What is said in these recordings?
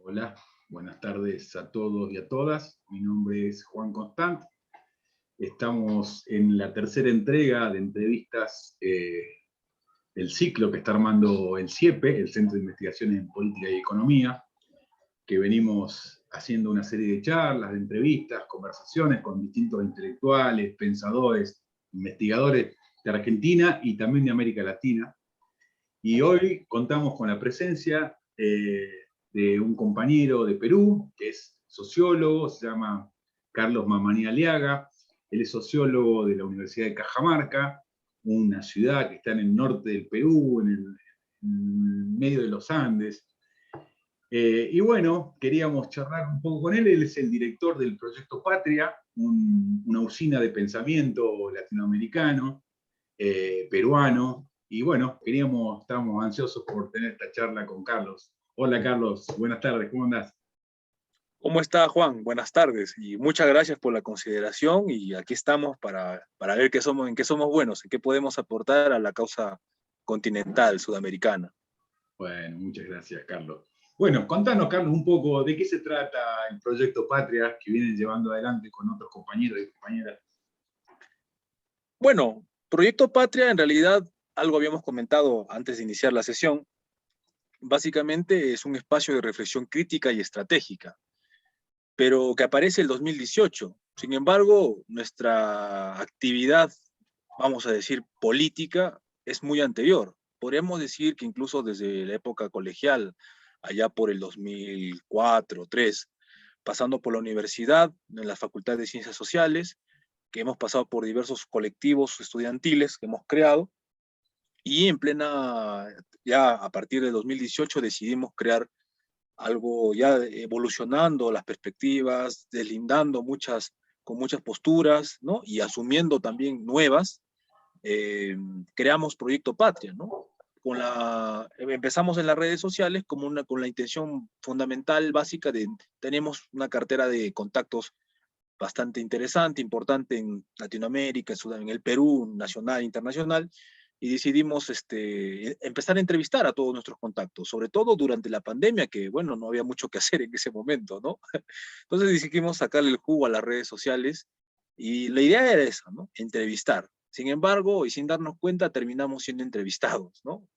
Hola, buenas tardes a todos y a todas. Mi nombre es Juan Constant. Estamos en la tercera entrega de entrevistas del ciclo que está armando el CIEPE, el Centro de Investigaciones en Política y Economía, que venimos haciendo una serie de charlas, de entrevistas, conversaciones con distintos intelectuales, pensadores, investigadores de Argentina y también de América Latina. Y hoy contamos con la presencia de un compañero de Perú, que es sociólogo, se llama Carlos Mamani Aliaga. Él es sociólogo de la Universidad de Cajamarca, una ciudad que está en el norte del Perú, en medio de los Andes. Y bueno, queríamos charlar un poco con él. Él es el director del Proyecto Patria, una usina de pensamiento latinoamericano, peruano. Y bueno, estábamos ansiosos por tener esta charla con Carlos. Hola Carlos, buenas tardes, ¿cómo andás? ¿Cómo está, Juan? Buenas tardes y muchas gracias por la consideración y aquí estamos para ver en qué somos buenos, en qué podemos aportar a la causa continental sudamericana. Bueno, muchas gracias Carlos. Bueno, contanos Carlos un poco de qué se trata el proyecto Patria que vienen llevando adelante con otros compañeros y compañeras. Bueno, Proyecto Patria en realidad, algo habíamos comentado antes de iniciar la sesión, básicamente es un espacio de reflexión crítica y estratégica, pero que aparece el 2018. Sin embargo, nuestra actividad, vamos a decir, política, es muy anterior. Podríamos decir que incluso desde la época colegial, allá por el 2004, 2003, pasando por la universidad, en la Facultad de Ciencias Sociales, que hemos pasado por diversos colectivos estudiantiles que hemos creado, y en plena, ya a partir de 2018 decidimos crear algo ya evolucionando las perspectivas, deslindando con muchas posturas, ¿no? Y asumiendo también nuevas, creamos Proyecto Patria, ¿no? Empezamos en las redes sociales con la intención fundamental, básica, tenemos una cartera de contactos bastante interesante, importante en Latinoamérica, en el Perú, nacional, internacional, y decidimos empezar a entrevistar a todos nuestros contactos, sobre todo durante la pandemia, que bueno, no había mucho que hacer en ese momento, ¿no? Entonces decidimos sacarle el jugo a las redes sociales y la idea era esa, ¿no? Entrevistar. Sin embargo, y sin darnos cuenta, terminamos siendo entrevistados, ¿no?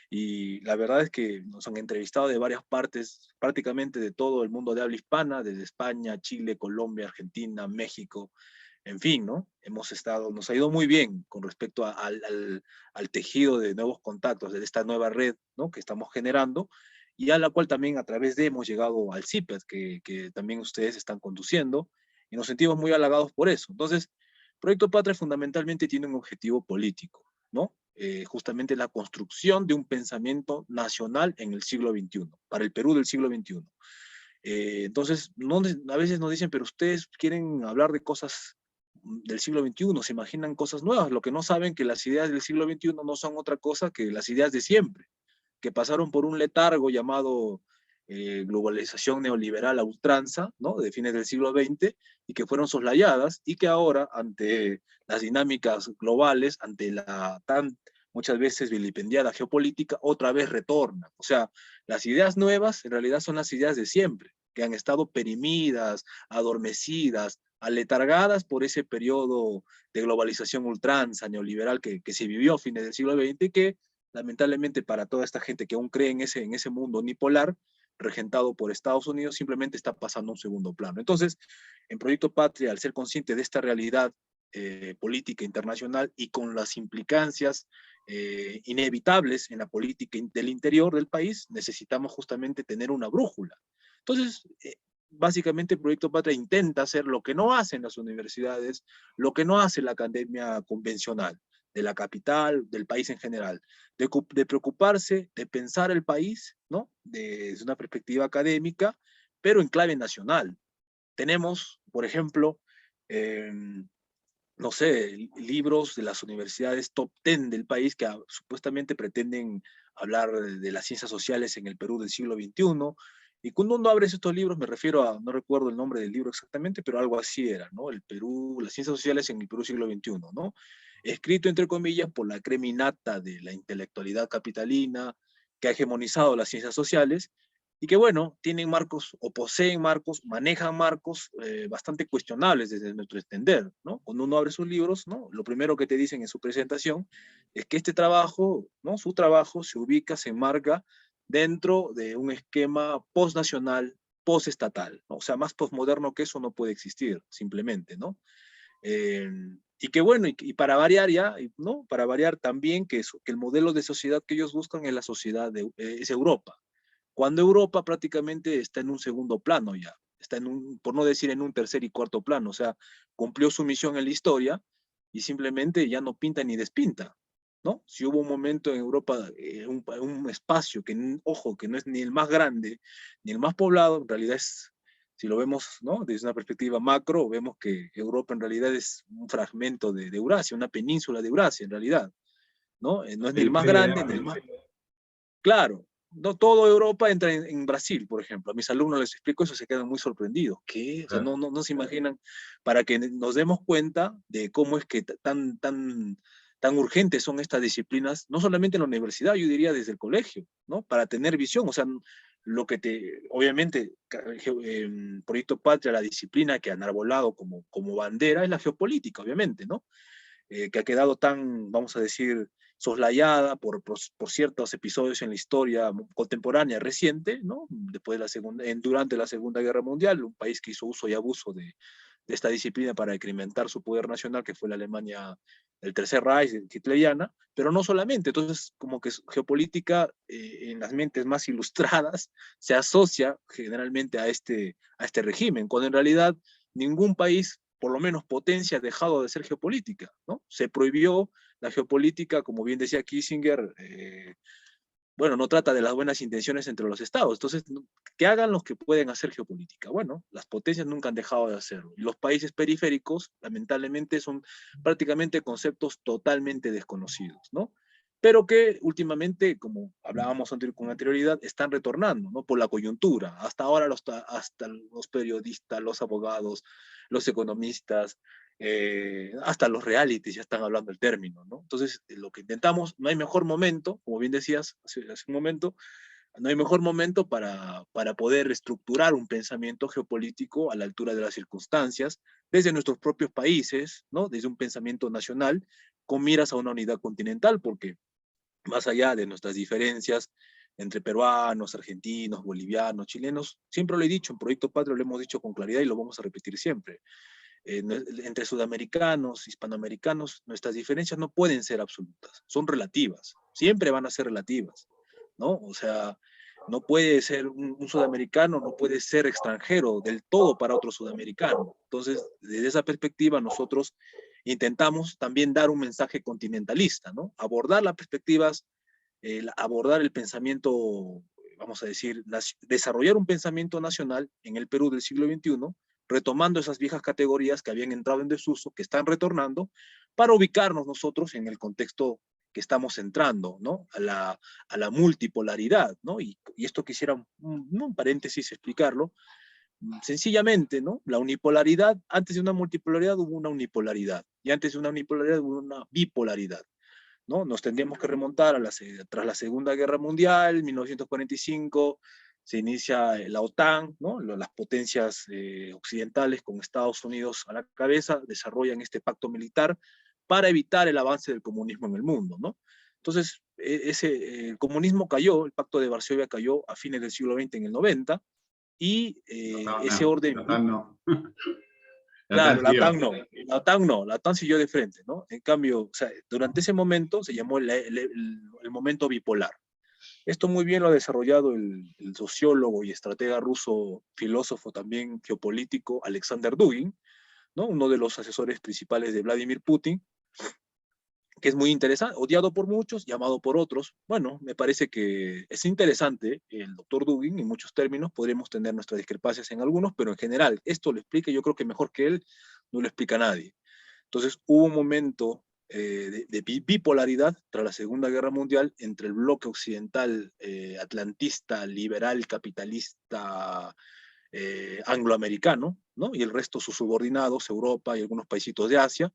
Y la verdad es que nos han entrevistado de varias partes, prácticamente de todo el mundo de habla hispana, desde España, Chile, Colombia, Argentina, México, en fin, ¿no? Nos ha ido muy bien con respecto al tejido de nuevos contactos, de esta nueva red, ¿no? Que estamos generando y a la cual también a través de hemos llegado al CIPET, que también ustedes están conduciendo, y nos sentimos muy halagados por eso. Entonces, Proyecto Patria fundamentalmente tiene un objetivo político, ¿no? Justamente la construcción de un pensamiento nacional en el siglo XXI, para el Perú del siglo XXI. Entonces, a veces nos dicen, pero ustedes quieren hablar de cosas del siglo XXI, se imaginan cosas nuevas, lo que no saben que las ideas del siglo XXI no son otra cosa que las ideas de siempre, que pasaron por un letargo llamado globalización neoliberal a ultranza, ¿no? De fines del siglo XX, y que fueron soslayadas, y que ahora, ante las dinámicas globales, ante la tan muchas veces vilipendiada geopolítica, otra vez retornan. O sea, las ideas nuevas en realidad son las ideas de siempre, que han estado perimidas, adormecidas, aletargadas por ese periodo de globalización ultranza, neoliberal que se vivió a fines del siglo XX, que lamentablemente para toda esta gente que aún cree en ese mundo unipolar, regentado por Estados Unidos, simplemente está pasando a un segundo plano. Entonces, en Proyecto Patria, al ser consciente de esta realidad política internacional y con las implicancias inevitables en la política del interior del país, necesitamos justamente tener una brújula. Entonces, básicamente el Proyecto Patria intenta hacer lo que no hacen las universidades, lo que no hace la academia convencional de la capital, del país en general, de preocuparse, de pensar el país, ¿no? Desde una perspectiva académica, pero en clave nacional. Tenemos, por ejemplo, eh, no sé, libros de las universidades top 10 del país que supuestamente pretenden hablar de las ciencias sociales en el Perú del siglo XXI. Y cuando uno abre estos libros, me refiero a, no recuerdo el nombre del libro exactamente, pero algo así era, ¿no? El Perú, las ciencias sociales en el Perú siglo XXI, ¿no? Escrito, entre comillas, por la creminata de la intelectualidad capitalina que ha hegemonizado las ciencias sociales y que bueno, tienen marcos o poseen marcos, manejan marcos bastante cuestionables desde nuestro entender, ¿no? Cuando uno abre sus libros, ¿no? Lo primero que te dicen en su presentación es que este trabajo, ¿no? Su trabajo se ubica, se enmarca dentro de un esquema postnacional, postestatal, ¿no? O sea, más postmoderno que eso no puede existir, simplemente, ¿no? Eh, y que bueno, y para variar ya, ¿no? Para variar también que el modelo de sociedad que ellos buscan es la sociedad es Europa, cuando Europa prácticamente está en un segundo plano ya, está en un, por no decir en un tercer y cuarto plano, o sea, cumplió su misión en la historia y simplemente ya no pinta ni despinta, ¿no? Si hubo un momento en Europa, un espacio que, ojo, que no es ni el más grande ni el más poblado, en realidad es, si lo vemos, ¿no? Desde una perspectiva macro, vemos que Europa en realidad es un fragmento de Eurasia, una península de Eurasia en realidad, ¿no? No es ni el más Periferia de grande ni el más... África. Claro, no todo Europa entra en Brasil, por ejemplo. A mis alumnos les explico eso, se quedan muy sorprendidos. ¿Qué? O sea, Claro. no se imaginan, para que nos demos cuenta de cómo es que tan urgentes son estas disciplinas, no solamente en la universidad, yo diría desde el colegio, ¿no? Para tener visión, o sea, lo que obviamente, Proyecto Patria, la disciplina que han arbolado como bandera es la geopolítica, obviamente, ¿no? Que ha quedado tan, vamos a decir, soslayada por ciertos episodios en la historia contemporánea reciente, ¿no? Después de durante la Segunda Guerra Mundial, un país que hizo uso y abuso de esta disciplina para incrementar su poder nacional, que fue la Alemania, el Tercer Reich, hitleriana, pero no solamente, entonces como que geopolítica en las mentes más ilustradas se asocia generalmente a este régimen, cuando en realidad ningún país por lo menos potencia ha dejado de ser geopolítica, ¿no? Se prohibió la geopolítica, como bien decía Kissinger, bueno, no trata de las buenas intenciones entre los estados, entonces, que hagan los que pueden hacer geopolítica. Bueno, las potencias nunca han dejado de hacerlo. Y los países periféricos, lamentablemente, son prácticamente conceptos totalmente desconocidos, ¿no? Pero que últimamente, como hablábamos con anterioridad, están retornando, ¿no? Por la coyuntura. Hasta ahora hasta los periodistas, los abogados, los economistas, hasta los realities ya están hablando el término, ¿no? Entonces, lo que intentamos, no hay mejor momento, como bien decías hace un momento, no hay mejor momento para poder estructurar un pensamiento geopolítico a la altura de las circunstancias, desde nuestros propios países, ¿no? Desde un pensamiento nacional, con miras a una unidad continental, porque más allá de nuestras diferencias entre peruanos, argentinos, bolivianos, chilenos, siempre lo he dicho, en Proyecto Patria lo hemos dicho con claridad y lo vamos a repetir siempre. Entre sudamericanos, hispanoamericanos, nuestras diferencias no pueden ser absolutas, son relativas, siempre van a ser relativas, ¿no? O sea, no puede ser un sudamericano, no puede ser extranjero del todo para otro sudamericano. Entonces, desde esa perspectiva, nosotros intentamos también dar un mensaje continentalista, ¿no? Abordar las perspectivas, abordar el pensamiento, vamos a decir, desarrollar un pensamiento nacional en el Perú del siglo XXI, retomando esas viejas categorías que habían entrado en desuso, que están retornando, para ubicarnos nosotros en el contexto que estamos entrando, ¿no? A la multipolaridad, ¿no? Y esto quisiera un paréntesis explicarlo, sencillamente, ¿no? La unipolaridad, antes de una multipolaridad hubo una unipolaridad, y antes de una unipolaridad hubo una bipolaridad, ¿no? Nos tendríamos que remontar tras la Segunda Guerra Mundial, 1945, se inicia la OTAN, ¿no? Las potencias occidentales con Estados Unidos a la cabeza desarrollan este pacto militar para evitar el avance del comunismo en el mundo, ¿no? Entonces, el comunismo cayó, el pacto de Varsovia cayó a fines del siglo XX en el 90, y ese orden... La TAN no. La TAN Claro, la siguió. TAN no, la TAN no, la TAN siguió de frente, ¿no? En cambio, o sea, durante ese momento se llamó el momento bipolar. Esto muy bien lo ha desarrollado el sociólogo y estratega ruso, filósofo también geopolítico, Alexander Dugin, ¿no? Uno de los asesores principales de Vladimir Putin, que es muy interesante, odiado por muchos, llamado por otros. Bueno, me parece que es interesante el doctor Dugin, en muchos términos, podríamos tener nuestras discrepancias en algunos, pero en general, esto lo explica, yo creo que mejor que él, no lo explica nadie. Entonces, hubo un momento de bipolaridad tras la Segunda Guerra Mundial entre el bloque occidental atlantista, liberal, capitalista, angloamericano, ¿no? Y el resto sus subordinados, Europa y algunos paisitos de Asia,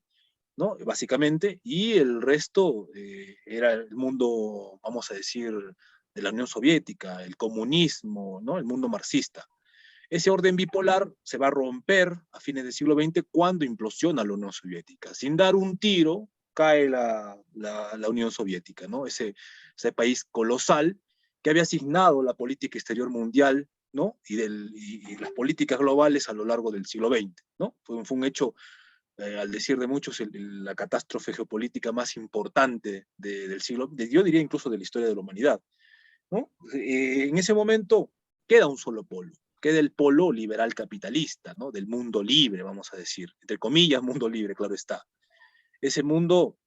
¿no? Básicamente, y el resto era el mundo, vamos a decir, de la Unión Soviética, el comunismo, ¿no? El mundo marxista. Ese orden bipolar se va a romper a fines del siglo XX cuando implosiona la Unión Soviética. Sin dar un tiro, cae la Unión Soviética, ¿no? Ese país colosal que había asignado la política exterior mundial, ¿no? Y las políticas globales a lo largo del siglo XX, ¿no? Fue un hecho, al decir de muchos, la catástrofe geopolítica más importante del siglo, yo diría incluso de la historia de la humanidad, ¿no? En ese momento queda un solo polo, queda el polo liberal capitalista, ¿no? Del mundo libre, vamos a decir, entre comillas, mundo libre, claro está. Ese mundo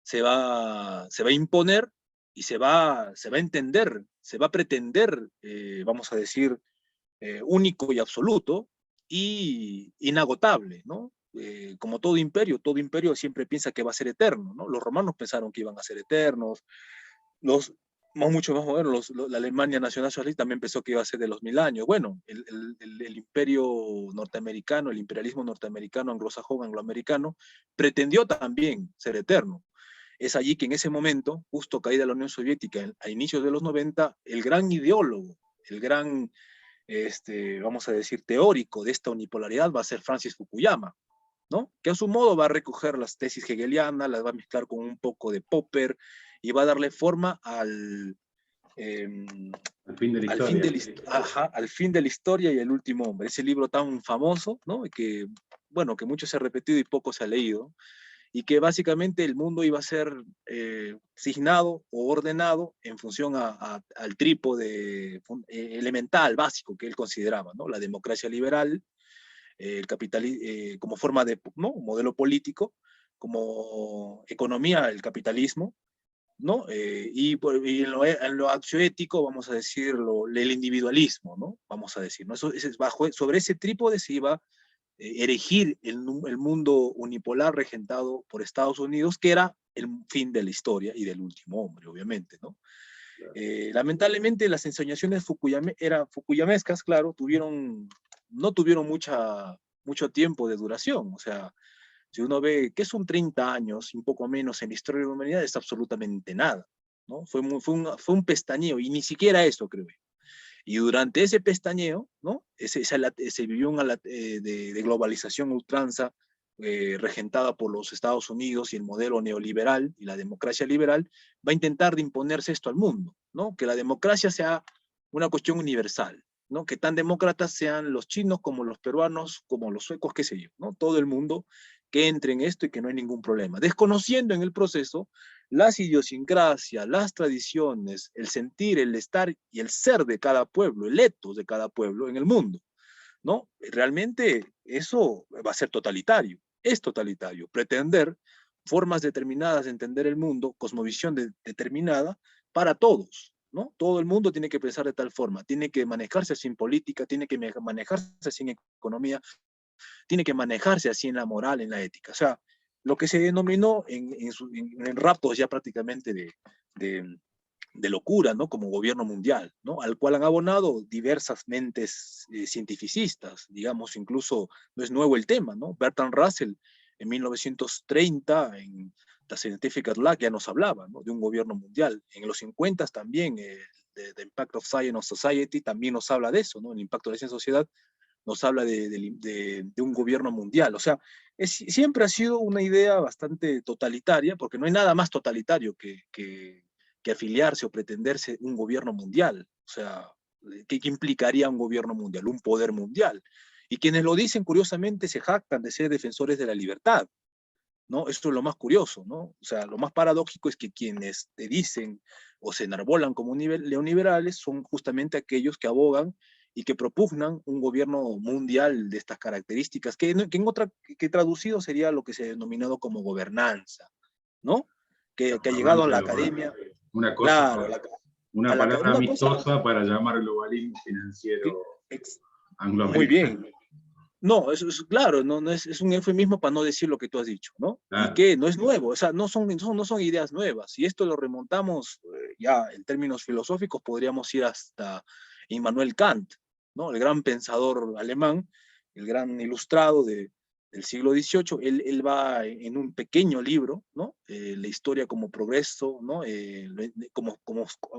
se va a imponer y se va a entender, se va a pretender, vamos a decir, único y absoluto y inagotable, ¿no? Como todo imperio siempre piensa que va a ser eterno, ¿no? Los romanos pensaron que iban a ser eternos, los mucho más modernos, la Alemania Nacional Socialista también pensó que iba a ser de los 1000 años. Bueno, el imperio norteamericano, el imperialismo norteamericano, anglosajón, angloamericano, pretendió también ser eterno. Es allí que en ese momento, justo caída la Unión Soviética a inicios de los 90, el gran ideólogo, el gran, vamos a decir, teórico de esta unipolaridad va a ser Francis Fukuyama, ¿no? Que a su modo va a recoger las tesis hegelianas, las va a mezclar con un poco de Popper y va a darle forma al fin de la historia. Al fin de la historia y el último hombre. Ese libro tan famoso, ¿no? Que, bueno, que mucho se ha repetido y poco se ha leído, y que básicamente el mundo iba a ser signado o ordenado en función al trípode elemental, básico que él consideraba, ¿no? La democracia liberal, el como forma de, ¿no? Modelo político, como economía, el capitalismo, ¿no? Y en lo acioético, vamos a decirlo, el individualismo, ¿no? Vamos a decir, ¿no? Sobre ese trípode se iba a erigir el mundo unipolar regentado por Estados Unidos, que era el fin de la historia y del último hombre, obviamente, ¿no? Lamentablemente las ensoñaciones fukuyamescas, claro, no tuvieron mucho tiempo de duración. O sea, si uno ve que son 30 años, un poco menos en la historia de la humanidad, es absolutamente nada, ¿no? Fue un pestañeo, y ni siquiera eso, creo yo. Y durante ese pestañeo, ¿no? Se vivió de globalización ultranza, regentada por los Estados Unidos y el modelo neoliberal y la democracia liberal, va a intentar de imponerse esto al mundo, ¿no? Que la democracia sea una cuestión universal, ¿no? Que tan demócratas sean los chinos como los peruanos, como los suecos, qué sé yo, ¿no? Todo el mundo que entre en esto y que no hay ningún problema. Desconociendo en el proceso las idiosincrasias, las tradiciones, el sentir, el estar y el ser de cada pueblo, el etos de cada pueblo en el mundo, ¿no? Realmente eso va a ser totalitario, es totalitario, pretender formas determinadas de entender el mundo, cosmovisión determinada para todos, ¿no? Todo el mundo tiene que pensar de tal forma, tiene que manejarse sin política, tiene que manejarse sin economía, tiene que manejarse así en la moral, en la ética. O sea, lo que se denominó en raptos ya prácticamente de locura, ¿no? Como gobierno mundial, ¿no? Al cual han abonado diversas mentes cientificistas, digamos, incluso no es nuevo el tema, ¿no? Bertrand Russell en 1930 en The Scientific Atlas ya nos hablaba, ¿no? De un gobierno mundial. En los 50 también, The Impact of Science on Society también nos habla de eso, ¿no? El impacto de la ciencia en sociedad nos habla de un gobierno mundial. O sea, siempre ha sido una idea bastante totalitaria, porque no hay nada más totalitario que afiliarse o pretenderse un gobierno mundial. O sea, ¿qué implicaría un gobierno mundial? Un poder mundial. Y quienes lo dicen, curiosamente, se jactan de ser defensores de la libertad, ¿no? Esto es lo más curioso, ¿no? O sea, lo más paradójico es que quienes te dicen o se enarbolan como neoliberales son justamente aquellos que abogan y que propugnan un gobierno mundial de estas características, que traducido sería lo que se ha denominado como gobernanza, ¿no? Que ha llegado a la academia. Una cosa, Claro, una palabra amistosa cosa, para llamar globalismo financiero muy angloamericano. bien. No, es claro, no es un eufemismo para no decir lo que tú has dicho, ¿no? Y Claro. que no es nuevo, o sea, no son ideas nuevas. Si esto lo remontamos ya en términos filosóficos, podríamos ir hasta Immanuel Kant, ¿no? El gran pensador alemán, el gran ilustrado del siglo XVIII. Él va en un pequeño libro, ¿no? La historia como progreso, ¿no?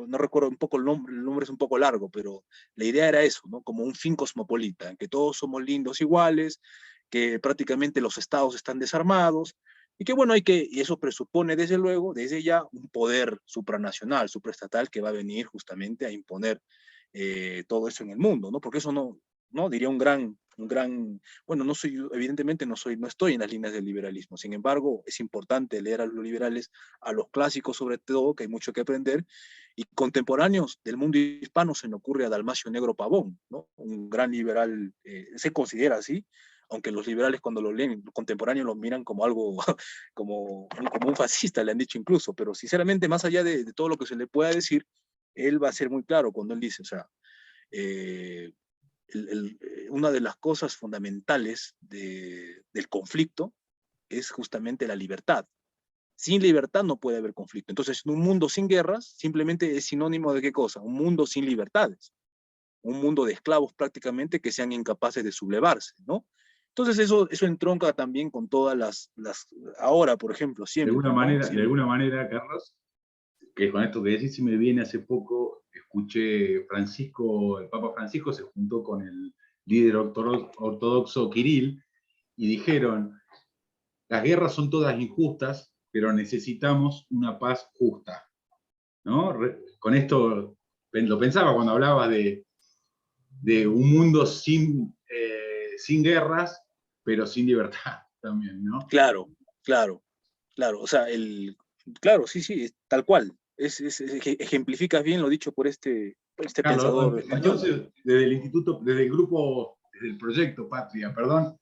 No recuerdo un poco el nombre es un poco largo, pero la idea era eso, ¿no? Como un fin cosmopolita, en que todos somos lindos iguales, que prácticamente los estados están desarmados, y que bueno, y eso presupone desde luego, desde ya, un poder supranacional, supraestatal, que va a venir justamente a imponer todo eso en el mundo, ¿no? Porque eso no diría bueno, evidentemente no estoy en las líneas del liberalismo, sin embargo, es importante leer a los liberales, a los clásicos sobre todo, que hay mucho que aprender, y contemporáneos del mundo hispano se me ocurre a Dalmacio Negro Pavón, ¿no? Un gran liberal, se considera así, aunque los liberales cuando lo leen, los contemporáneos lo miran como algo, como un fascista, le han dicho incluso, pero sinceramente, más allá de todo lo que se le pueda decir, él va a ser muy claro cuando él dice, o sea, eh, una de las cosas fundamentales del conflicto es justamente la libertad. Sin libertad no puede haber conflicto. Entonces, un mundo sin guerras simplemente es sinónimo de qué cosa? Un mundo sin libertades. Un mundo de esclavos prácticamente que sean incapaces de sublevarse, ¿no? Entonces eso entronca también con todas ahora, por ejemplo, siempre, ¿no? De Siempre. alguna manera, Carlos, que con esto que decís se me viene hace poco, escuché el Papa Francisco se juntó con el líder ortodoxo Kirill y dijeron, las guerras son todas injustas, pero necesitamos una paz justa, ¿no? Con esto lo pensaba cuando hablabas de un mundo sin guerras, pero sin libertad también, ¿no? Claro, claro, claro. O sea, claro, sí, sí, tal cual. Ejemplificas bien lo dicho por este Carlos, pensador español. entonces, desde el instituto, desde el grupo, desde el proyecto Patria, perdón,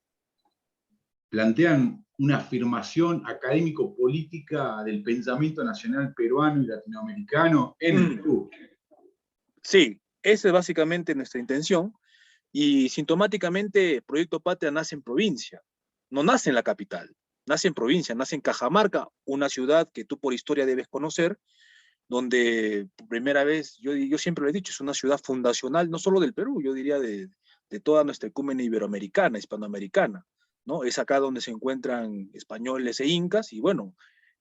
plantean una afirmación académico-política del pensamiento nacional peruano y latinoamericano en el Mm, Perú. sí, esa es básicamente nuestra intención. Y sintomáticamente, Proyecto Patria nace en provincia, no nace en la capital, nace en provincia, nace en Cajamarca, una ciudad que tú por historia debes conocer, donde por primera vez, yo siempre lo he dicho, es una ciudad fundacional, no solo del Perú, yo diría de toda nuestra ecúmena iberoamericana, hispanoamericana, ¿no? Es acá donde se encuentran españoles e incas, y bueno,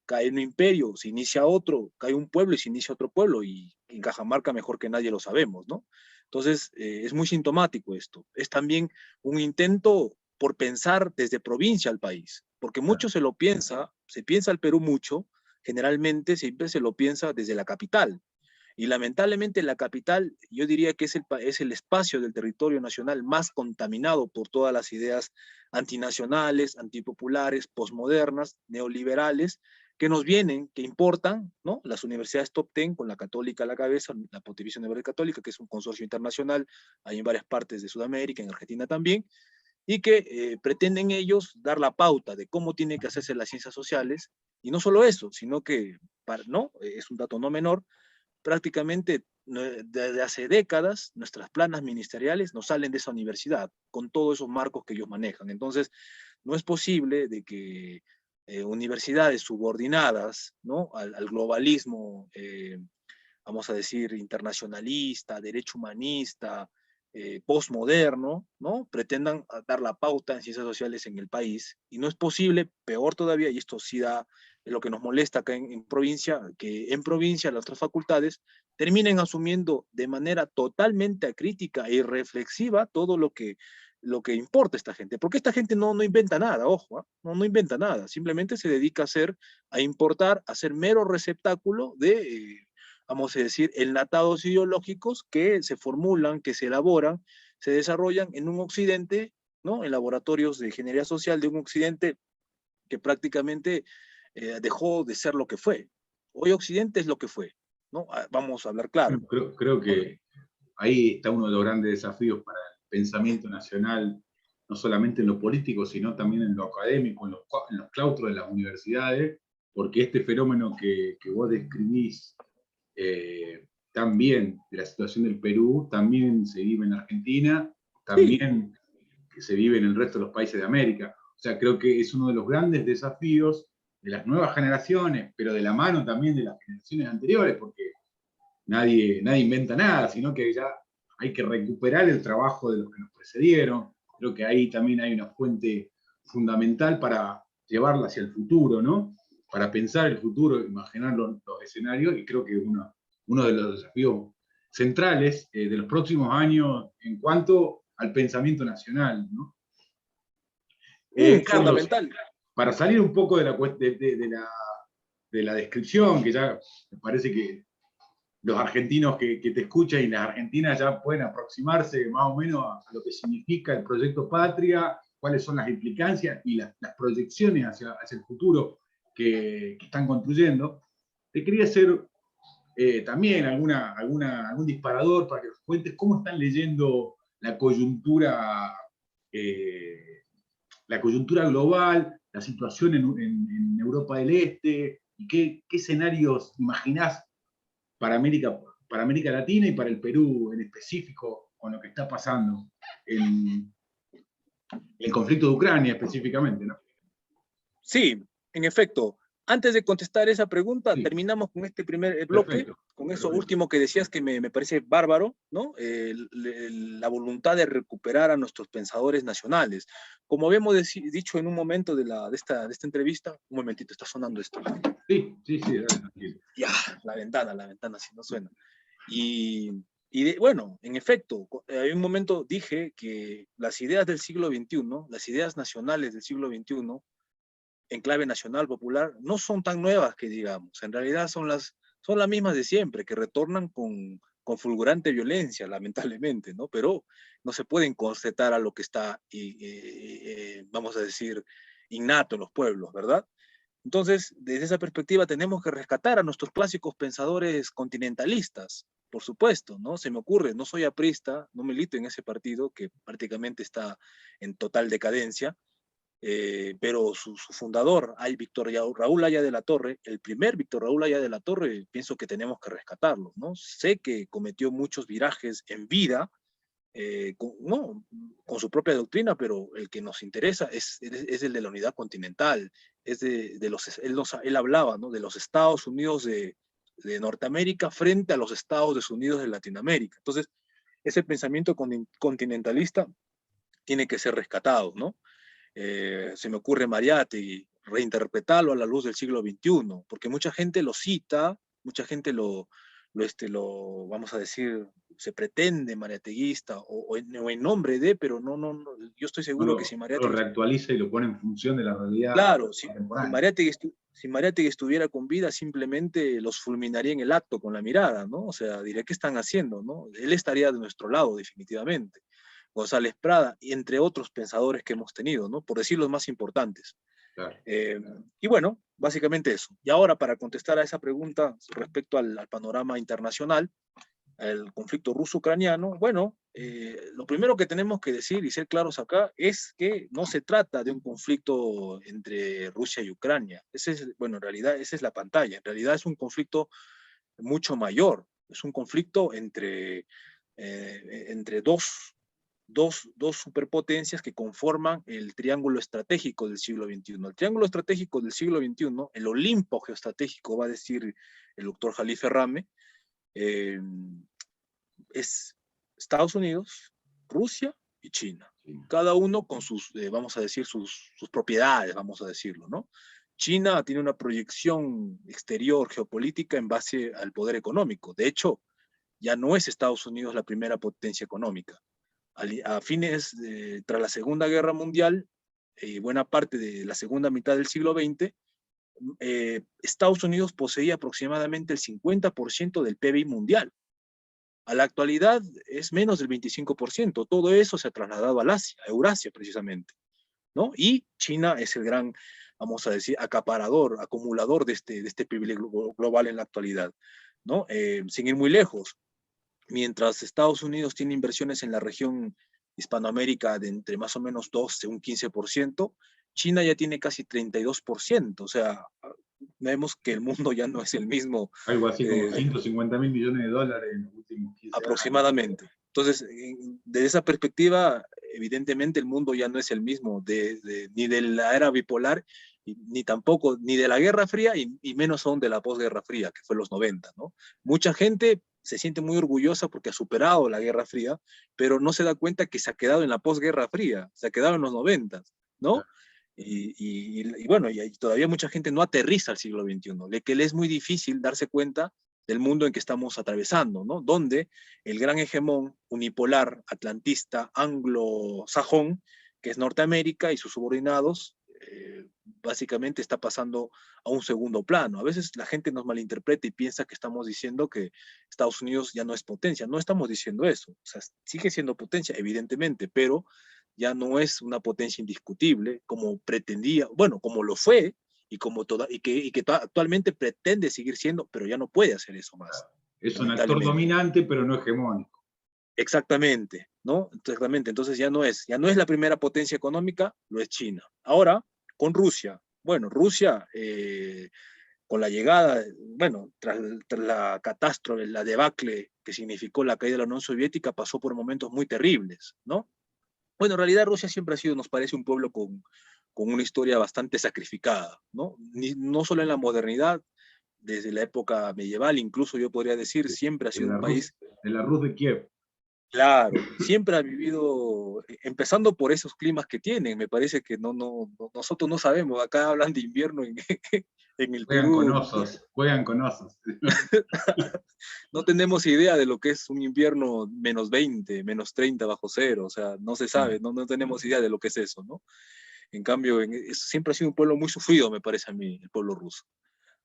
cae un imperio, se inicia otro, cae un pueblo y se inicia otro pueblo, y en Cajamarca mejor que nadie lo sabemos, ¿no? Entonces, es muy sintomático esto. Es también un intento por pensar desde provincia al país, porque mucho se piensa el Perú mucho, generalmente siempre se lo piensa desde la capital. Y lamentablemente la capital, yo diría que es el espacio del territorio nacional más contaminado por todas las ideas antinacionales, antipopulares, posmodernas, neoliberales, que nos vienen, que importan, ¿no? Las universidades top 10 con la Católica a la cabeza, la Pontificia Universidad Católica, que es un consorcio internacional, hay en varias partes de Sudamérica, en Argentina también, y que pretenden ellos dar la pauta de cómo tienen que hacerse las ciencias sociales, y no solo eso, sino que, ¿no? Es un dato no menor, prácticamente desde hace décadas nuestras planas ministeriales no salen de esa universidad con todos esos marcos que ellos manejan. Entonces, no es posible de que universidades subordinadas, ¿no? Al globalismo, vamos a decir, internacionalista, derecho humanista, postmoderno, ¿no? Pretendan dar la pauta en ciencias sociales en el país. Y no es posible, peor todavía, y esto sí da lo que nos molesta acá en provincia, que en provincia las otras facultades terminen asumiendo de manera totalmente acrítica y reflexiva todo lo que importa a esta gente. Porque esta gente no inventa nada, ojo, ¿eh? No inventa nada, simplemente se dedica a importar, a ser mero receptáculo vamos a decir, enlatados ideológicos que se formulan, que se elaboran, se desarrollan en un occidente, ¿no? En laboratorios de ingeniería social de un occidente que prácticamente dejó de ser lo que fue. Hoy occidente es lo que fue, ¿no? Vamos a hablar claro, Creo ¿no? que ahí está uno de los grandes desafíos para el pensamiento nacional, no solamente en lo político, sino también en lo académico, en los claustros de las universidades, porque este fenómeno que vos describís también de la situación del Perú, también se vive en Argentina, Sí, también que se vive en el resto de los países de América. O sea, creo que es uno de los grandes desafíos de las nuevas generaciones, pero de la mano también de las generaciones anteriores, porque nadie inventa nada, sino que ya hay que recuperar el trabajo de los que nos precedieron. Creo que ahí también hay una fuente fundamental para llevarla hacia el futuro, ¿no? Para pensar el futuro, imaginar los escenarios, y creo que es uno de los desafíos centrales de los próximos años en cuanto al pensamiento nacional, ¿no? Fundamental. Para salir un poco de la descripción, que ya me parece que los argentinos que te escuchan y las argentinas ya pueden aproximarse más o menos a lo que significa el proyecto Patria, cuáles son las implicancias y las proyecciones hacia el futuro que están construyendo. Te quería hacer también algún disparador para que nos cuentes cómo están leyendo la coyuntura global, la situación en Europa del Este, y qué escenarios imaginás para América Latina y para el Perú en específico, con lo que está pasando en el conflicto de Ucrania específicamente, ¿no? Sí, en efecto. Antes de contestar esa pregunta, Sí. Terminamos con este primer bloque, Perfecto. con eso último que decías que me parece bárbaro, ¿no? La voluntad de recuperar a nuestros pensadores nacionales. Como habíamos dicho en un momento de esta entrevista, un momentito, está sonando esto. Sí, dale, tranquilo. Ya, la ventana, si no suena. Bueno, en efecto, en un momento dije que las ideas del siglo XXI, las ideas nacionales del siglo XXI, en clave nacional popular, no son tan nuevas que digamos. En realidad son las mismas de siempre, que retornan con fulgurante violencia, lamentablemente, ¿no? Pero no se pueden constatar a lo que está, vamos a decir, innato en los pueblos, ¿verdad? Entonces, desde esa perspectiva tenemos que rescatar a nuestros clásicos pensadores continentalistas, por supuesto, ¿no? Se me ocurre, no soy aprista, no milito en ese partido que prácticamente está en total decadencia, pero su fundador, Víctor Raúl Haya de la Torre, el primer Víctor Raúl Haya de la Torre, pienso que tenemos que rescatarlo, ¿no? Sé que cometió muchos virajes en vida, con su propia doctrina, pero el que nos interesa es el de la unidad continental, él hablaba, ¿no?, de los Estados Unidos de Norteamérica frente a los Estados Unidos de Latinoamérica. Entonces, ese pensamiento continentalista tiene que ser rescatado, ¿no? Se me ocurre Mariátegui, reinterpretarlo a la luz del siglo XXI, porque mucha gente lo cita, mucha gente vamos a decir, se pretende mariateguista o en nombre de, pero no, yo estoy seguro que si Lo Mariátegui... reactualiza y lo pone en función de la realidad. Claro, si Mariátegui estuviera con vida, simplemente los fulminaría en el acto con la mirada, ¿no? O sea, diría, ¿qué están haciendo, no? Él estaría de nuestro lado, definitivamente. González Prada, y entre otros pensadores que hemos tenido, ¿no? Por decir los más importantes. Claro. Y bueno, básicamente eso. Y ahora, para contestar a esa pregunta respecto al panorama internacional, el conflicto ruso-ucraniano, bueno, lo primero que tenemos que decir y ser claros acá es que no se trata de un conflicto entre Rusia y Ucrania. Bueno, en realidad esa es la pantalla. En realidad es un conflicto mucho mayor. Es un conflicto entre dos superpotencias que conforman el triángulo estratégico del siglo XXI. El triángulo estratégico del siglo XXI, el Olimpo geoestratégico, va a decir el doctor Jalife Rame, es Estados Unidos, Rusia y China. Cada uno con sus, vamos a decir, sus propiedades, vamos a decirlo, ¿no? China tiene una proyección exterior geopolítica en base al poder económico. De hecho, ya no es Estados Unidos la primera potencia económica. Tras la Segunda Guerra Mundial, buena parte de la segunda mitad del siglo XX, Estados Unidos poseía aproximadamente el 50% del PBI mundial. A la actualidad es menos del 25%. Todo eso se ha trasladado al Asia, a Eurasia precisamente, ¿no? Y China es el gran, vamos a decir, acaparador, acumulador de este PIB global en la actualidad, ¿no? Sin ir muy lejos, mientras Estados Unidos tiene inversiones en la región Hispanoamérica de entre más o menos 12, un 15%, China ya tiene casi 32%, o sea, vemos que el mundo ya no es el mismo. Algo así como 150.000 millones de dólares en los últimos 15 años. Aproximadamente. Entonces, desde esa perspectiva, evidentemente el mundo ya no es el mismo ni de la era bipolar, ni tampoco, ni de la Guerra Fría, y menos aún de la posguerra fría, que fue los 90, ¿no? Mucha gente se siente muy orgullosa porque ha superado la Guerra Fría, pero no se da cuenta que se ha quedado en la posguerra fría, se ha quedado en los 90, ¿no? Y bueno, y todavía mucha gente no aterriza al siglo XXI, que le es muy difícil darse cuenta del mundo en que estamos atravesando, ¿no? Donde el gran hegemón unipolar, atlantista, anglosajón, que es Norteamérica y sus subordinados, básicamente está pasando a un segundo plano. A veces la gente nos malinterpreta y piensa que estamos diciendo que Estados Unidos ya no es potencia. No estamos diciendo eso. O sea, sigue siendo potencia, evidentemente, pero ya no es una potencia indiscutible como pretendía, bueno, como lo fue y que actualmente pretende seguir siendo, pero ya no puede hacer eso más, Es un actor lamentablemente. dominante, pero no hegemónico. Exactamente, ¿no? Exactamente. Entonces ya no es la primera potencia económica, lo es China. Ahora, con Rusia. Bueno, Rusia, con la llegada, bueno, tras la catástrofe, la debacle que significó la caída de la Unión Soviética, pasó por momentos muy terribles, ¿no? Bueno, en realidad Rusia siempre ha sido, nos parece, un pueblo con una historia bastante sacrificada, ¿no? No solo en la modernidad, desde la época medieval, incluso yo podría decir, siempre ha De sido la un país. De la Rus de Kiev. Claro, siempre ha vivido, empezando por esos climas que tienen, me parece que nosotros no sabemos, acá hablan de invierno en, en el Juegan con Perú, osos, juegan con osos. no tenemos idea de lo que es un invierno -20, -30 bajo cero, o sea, no se sabe, no tenemos idea de lo que es eso, ¿no? En cambio, siempre ha sido un pueblo muy sufrido, me parece a mí, el pueblo ruso,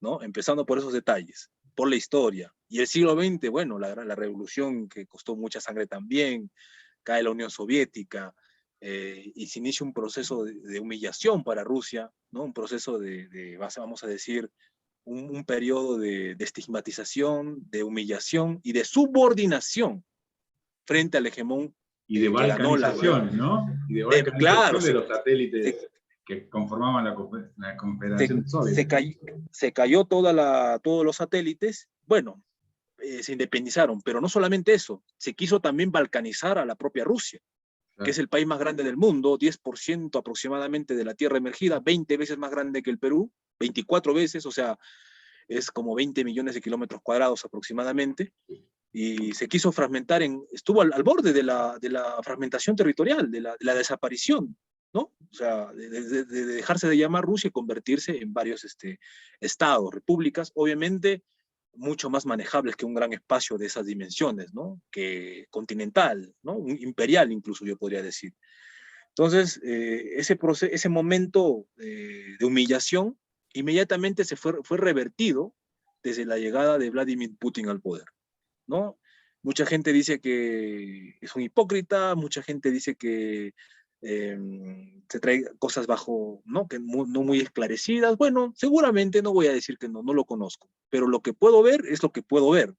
¿no? Empezando por esos detalles, por la historia. Y el siglo XX, bueno, la revolución que costó mucha sangre también, cae la Unión Soviética, y se inicia un proceso de humillación para Rusia, ¿no? Un proceso vamos a decir, un periodo de estigmatización, de humillación y de subordinación frente al hegemón Y de que ganó la guerra. balcanización, ¿no? Y de Claro, balcanización de los se, satélites que conformaban la Confederación Soviética. se cayó todos los satélites. Bueno, se independizaron, pero no solamente eso, se quiso también balcanizar a la propia Rusia, que es el país más grande del mundo, 10% aproximadamente de la tierra emergida, 20 veces más grande que el Perú, 24 veces, o sea, es como 20 millones de kilómetros cuadrados aproximadamente, y se quiso fragmentar, estuvo al borde de la fragmentación territorial, de la desaparición, ¿no? O sea, de dejarse de llamar Rusia y convertirse en varios estados, repúblicas, obviamente mucho más manejables que un gran espacio de esas dimensiones, ¿no? Que continental, ¿no? Un imperial incluso, yo podría decir. Entonces, ese momento de humillación inmediatamente fue revertido desde la llegada de Vladimir Putin al poder, ¿no? Mucha gente dice que es un hipócrita, mucha gente dice que se trae cosas bajo, ¿no? Que no muy esclarecidas. Bueno, seguramente no voy a decir que no lo conozco, pero lo que puedo ver es lo que puedo ver.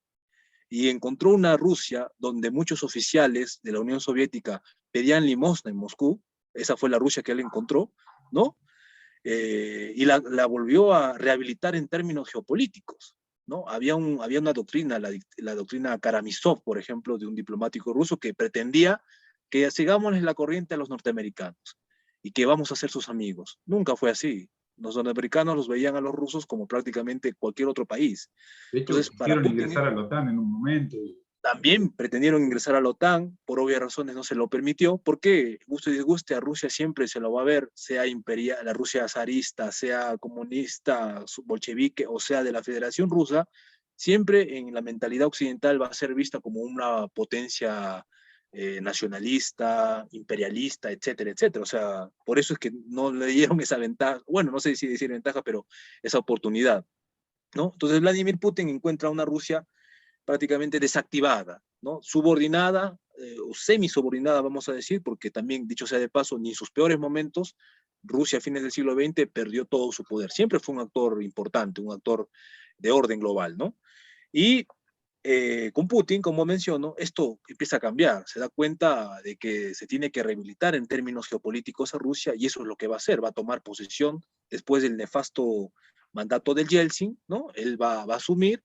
Y encontró una Rusia donde muchos oficiales de la Unión Soviética pedían limosna en Moscú, esa fue la Rusia que él encontró, ¿no? Y la volvió a rehabilitar en términos geopolíticos, ¿no? Había una doctrina, la doctrina Karamazov, por ejemplo, de un diplomático ruso que pretendía que sigámosles la corriente a los norteamericanos y que vamos a ser sus amigos. Nunca fue así. Los norteamericanos los veían a los rusos como prácticamente cualquier otro país. De hecho, Entonces, para quisieron Putin ingresar a la OTAN en un momento. también pretendieron ingresar a la OTAN, por obvias razones no se lo permitió, porque guste y disguste a Rusia siempre se lo va a ver, sea imperial, la Rusia zarista, sea comunista, bolchevique o sea de la Federación Rusa, siempre en la mentalidad occidental va a ser vista como una potencia nacionalista, imperialista, etcétera, etcétera. O sea, por eso es que no le dieron esa ventaja, bueno, no sé si decir ventaja, pero esa oportunidad, ¿no? Entonces Vladimir Putin encuentra una Rusia prácticamente desactivada, ¿no? Subordinada o semisubordinada, vamos a decir, porque también, dicho sea de paso, ni en sus peores momentos, Rusia a fines del siglo XX perdió todo su poder. Siempre fue un actor importante, un actor de orden global, ¿no? Y con Putin, como menciono, esto empieza a cambiar. Se da cuenta de que se tiene que rehabilitar en términos geopolíticos a Rusia y eso es lo que va a hacer. Va a tomar posesión después del nefasto mandato del Yeltsin, ¿no? Él va a asumir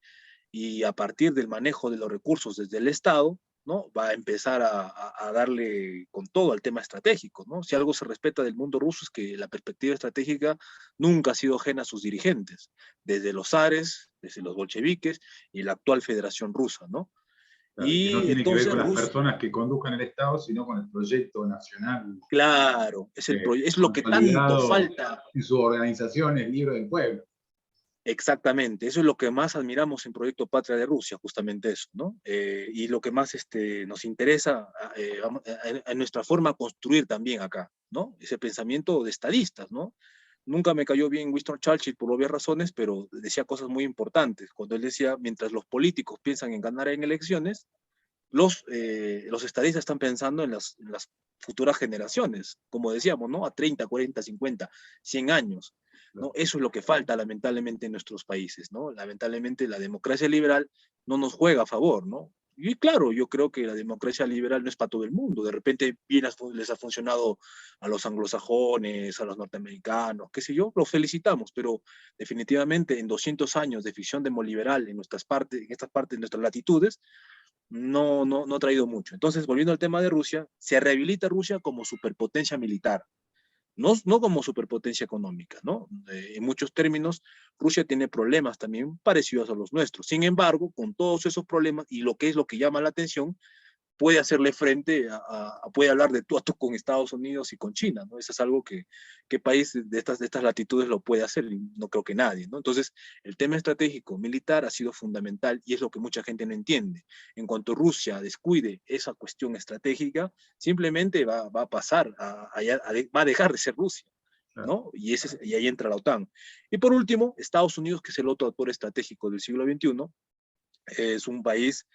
y a partir del manejo de los recursos desde el Estado, ¿no? Va a empezar a darle con todo al tema estratégico, ¿no? Si algo se respeta del mundo ruso es que la perspectiva estratégica nunca ha sido ajena a sus dirigentes, desde los zares, desde los bolcheviques y la actual Federación Rusa, ¿no? Claro, y que no Y tiene que ver entonces con las Rusia, personas que conduzcan el Estado, sino con el proyecto nacional claro, es lo que tanto consolidado falta. en sus organizaciones libres del pueblo. Exactamente, eso es lo que más admiramos en Proyecto Patria de Rusia, justamente eso, ¿no? Y lo que más nos interesa en nuestra forma de construir también acá, ¿no? Ese pensamiento de estadistas, ¿no? Nunca me cayó bien Winston Churchill por obvias razones, pero decía cosas muy importantes. Cuando él decía, mientras los políticos piensan en ganar en elecciones, los estadistas están pensando en las futuras generaciones, como decíamos, ¿no? A 30, 40, 50, 100 años. ¿No? Eso es lo que falta lamentablemente en nuestros países, ¿no? Lamentablemente la democracia liberal no nos juega a favor, ¿no? Y claro, yo creo que la democracia liberal no es para todo el mundo. De repente bien les ha funcionado a los anglosajones, a los norteamericanos, qué sé yo, los felicitamos, pero definitivamente en 200 años de ficción demoliberal en estas partes, en nuestras latitudes, no ha traído mucho. Entonces, volviendo al tema de Rusia, se rehabilita Rusia como superpotencia militar, no como superpotencia económica, ¿no? En muchos términos, Rusia tiene problemas también parecidos a los nuestros. Sin embargo, con todos esos problemas y lo que es lo que llama la atención, puede hacerle frente, puede hablar de tú a tú con Estados Unidos y con China, ¿no? Eso es algo que país de estas latitudes lo puede hacer, y no creo que nadie, ¿no? Entonces, el tema estratégico militar ha sido fundamental y es lo que mucha gente no entiende. En cuanto Rusia descuide esa cuestión estratégica, simplemente va a pasar, va a dejar de ser Rusia. Claro. ¿No? Y ahí entra la OTAN. Y por último, Estados Unidos, que es el otro actor estratégico del siglo XXI, es un país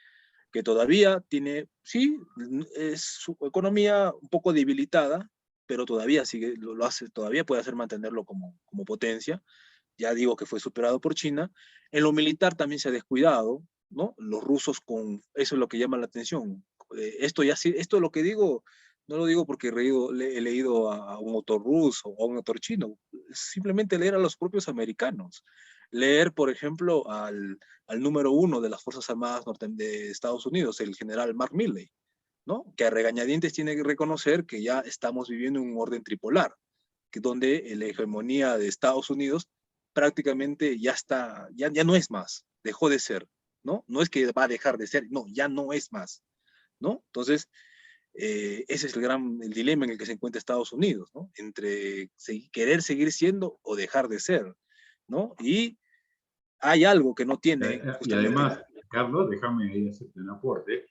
que todavía tiene, sí, es su economía un poco debilitada, pero todavía sigue, lo hace, todavía puede hacer mantenerlo como potencia. Ya digo que fue superado por China. En lo militar también se ha descuidado, ¿no? Los rusos con, eso es lo que llama la atención. Esto es lo que digo, no lo digo porque he leído a un autor ruso o a un autor chino, simplemente leer a los propios americanos. Leer, por ejemplo, al número uno de las Fuerzas Armadas de Estados Unidos, el general Mark Milley, ¿no? Que a regañadientes tiene que reconocer que ya estamos viviendo un orden tripolar, que donde la hegemonía de Estados Unidos prácticamente ya no es más, dejó de ser, ¿no? No es que va a dejar de ser, no, ya no es más, ¿no? Entonces, ese es el dilema en el que se encuentra Estados Unidos, ¿no? Entre querer seguir siendo o dejar de ser, ¿no? Y hay algo que no tiene Y justamente. además, Carlos, déjame ahí hacerte un aporte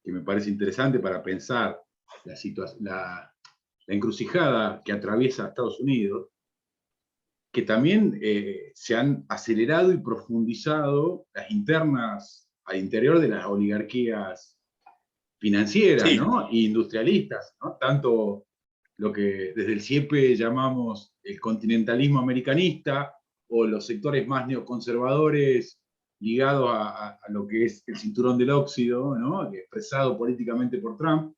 que me parece interesante para pensar la encrucijada que atraviesa Estados Unidos, que también se han acelerado y profundizado las internas al interior de las oligarquías financieras, Sí, ¿no? E industrialistas, ¿no? Tanto lo que desde el CIEPE llamamos el continentalismo americanista o los sectores más neoconservadores ligados a lo que es el cinturón del óxido, ¿no? Expresado políticamente por Trump,